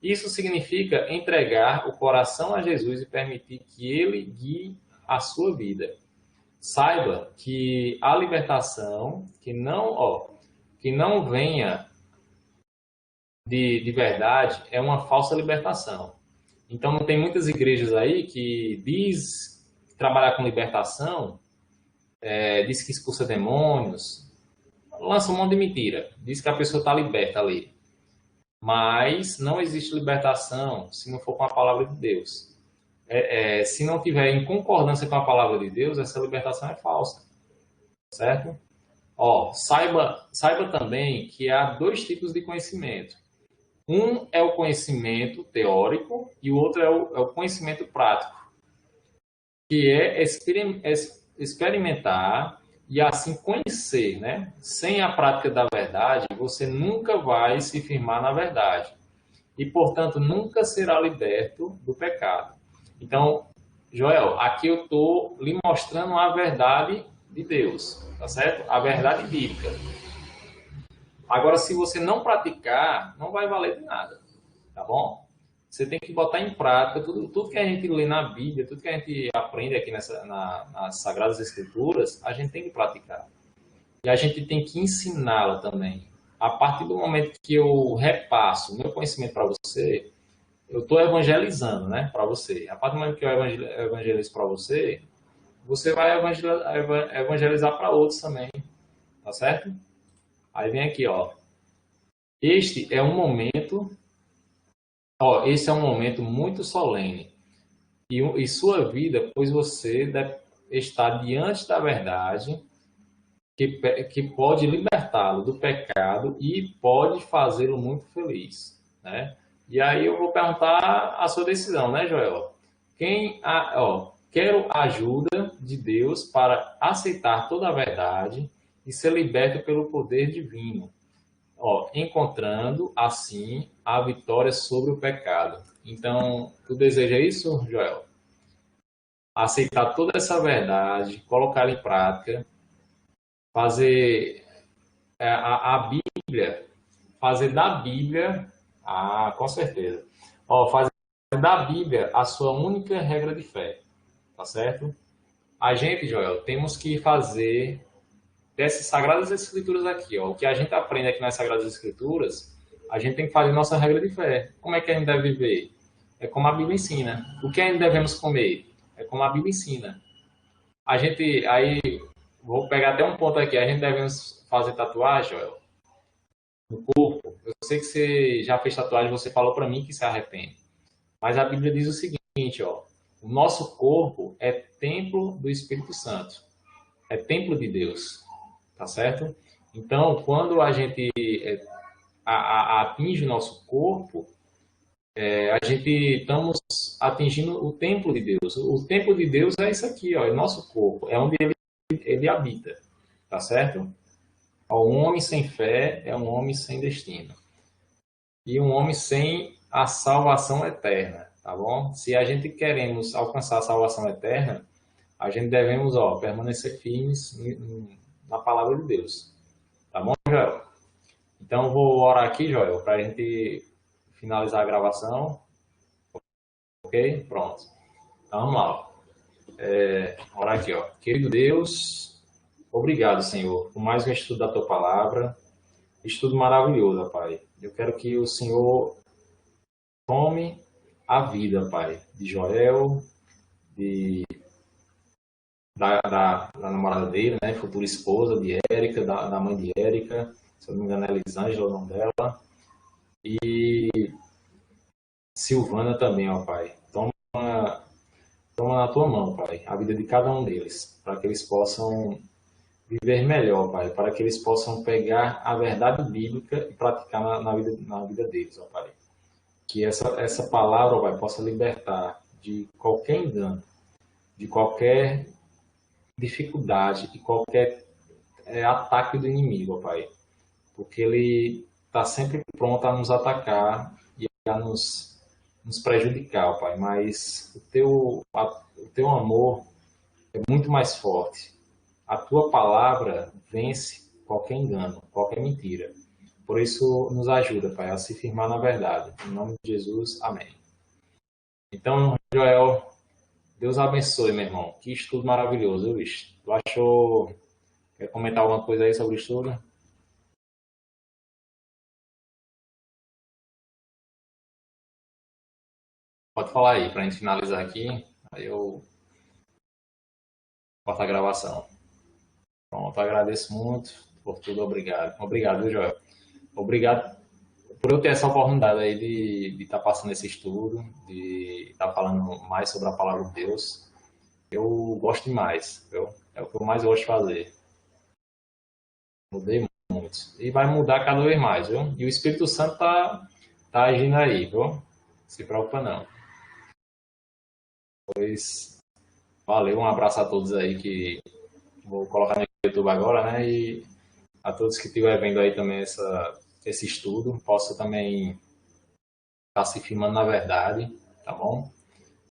Isso significa entregar o coração a Jesus e permitir que ele guie a sua vida. Saiba que a libertação que não venha de verdade é uma falsa libertação. Então não tem muitas igrejas aí que diz trabalhar com libertação, diz que expulsa demônios, lança um monte de mentira, diz que a pessoa está liberta ali. Mas não existe libertação se não for com a palavra de Deus. Se não tiver em concordância com a palavra de Deus, essa libertação é falsa, certo? Ó, saiba também que há dois tipos de conhecimento. Um é o conhecimento teórico e o outro é o conhecimento prático, que é experimentar e assim conhecer, né? Sem a prática da verdade, você nunca vai se firmar na verdade e, portanto, nunca será liberto do pecado. Então, Joel, aqui eu estou lhe mostrando a verdade de Deus, tá certo? A verdade bíblica. Agora, se você não praticar, não vai valer de nada, tá bom? Você tem que botar em prática tudo que a gente lê na Bíblia, tudo que a gente aprende aqui nas Sagradas Escrituras, a gente tem que praticar. E a gente tem que ensiná-la também. A partir do momento que eu repasso o meu conhecimento para você, eu estou evangelizando, né, para você. A partir do momento que eu evangelizo para você, você vai evangelizar para outros também, tá certo? Aí vem aqui, ó. Esse é um momento muito solene e sua vida, pois você deve estar diante da verdade que pode libertá-lo do pecado e pode fazê-lo muito feliz, né? E aí eu vou perguntar a sua decisão, né, Joel? Quero a ajuda de Deus para aceitar toda a verdade e ser liberto pelo poder divino, encontrando assim a vitória sobre o pecado. Então, tu deseja isso, Joel? Aceitar toda essa verdade, colocar em prática, fazer a Bíblia, fazer da Bíblia, com certeza, fazer da Bíblia a sua única regra de fé, tá certo? A gente, Joel, temos que fazer dessas Sagradas Escrituras aqui, o que a gente aprende aqui nas Sagradas Escrituras, a gente tem que fazer nossa regra de fé. Como é que a gente deve viver? É como a Bíblia ensina. O que a gente devemos comer? É como a Bíblia ensina. Vou pegar até um ponto aqui, a gente devemos fazer tatuagem, Joel, no corpo. Eu sei que você já fez tatuagem, você falou para mim que se arrepende. Mas a Bíblia diz o seguinte, o nosso corpo é templo do Espírito Santo. É templo de Deus. Tá certo? Então, quando a gente atinge o nosso corpo, a gente estamos atingindo o templo de Deus. O templo de Deus é isso aqui, é nosso corpo, é onde ele habita, tá certo? Um homem sem fé é um homem sem destino. E um homem sem a salvação eterna, tá bom? Se a gente queremos alcançar a salvação eterna, a gente devemos, permanecer firmes na palavra de Deus. Tá bom, Joel? Então, eu vou orar aqui, Joel, para a gente finalizar a gravação. Ok? Pronto. Então, vamos lá. Orar aqui, Querido Deus, obrigado, Senhor, por mais um estudo da Tua Palavra. Estudo maravilhoso, Pai. Eu quero que o Senhor tome a vida, Pai, de Joel, da namorada dele, né, futura esposa de Érica, da mãe de Érica, se eu não me engano é Elisângela o nome dela, e Silvana também, Pai. Toma na tua mão, Pai, a vida de cada um deles, para que eles possam viver melhor, Pai, para que eles possam pegar a verdade bíblica e praticar na vida deles, Pai. Que essa palavra, Pai, possa libertar de qualquer engano, de qualquer dificuldade e qualquer ataque do inimigo, ó Pai, porque ele está sempre pronto a nos atacar e a nos prejudicar, ó Pai, mas o teu amor é muito mais forte. A tua palavra vence qualquer engano, qualquer mentira. Por isso, nos ajuda, Pai, a se firmar na verdade. Em nome de Jesus, amém. Então, Joel, Deus abençoe, meu irmão. Que estudo maravilhoso, viu, bicho? Tu achou... Quer comentar alguma coisa aí sobre o estudo? Pode falar aí, para a gente finalizar aqui. Aí eu corto a gravação. Pronto, agradeço muito por tudo. Obrigado. Obrigado, viu, Joel? Obrigado por eu ter essa oportunidade aí de estar passando esse estudo, de estar falando mais sobre a palavra de Deus. Eu gosto demais, viu? É o que eu mais gosto de fazer. Mudei muito. E vai mudar cada vez mais, viu? E o Espírito Santo tá agindo aí, viu? Se preocupa não. Pois, valeu, um abraço a todos aí que vou colocar no YouTube agora, né? E a todos que estiverem vendo aí também esse estudo, possa também estar se firmando na verdade, tá bom?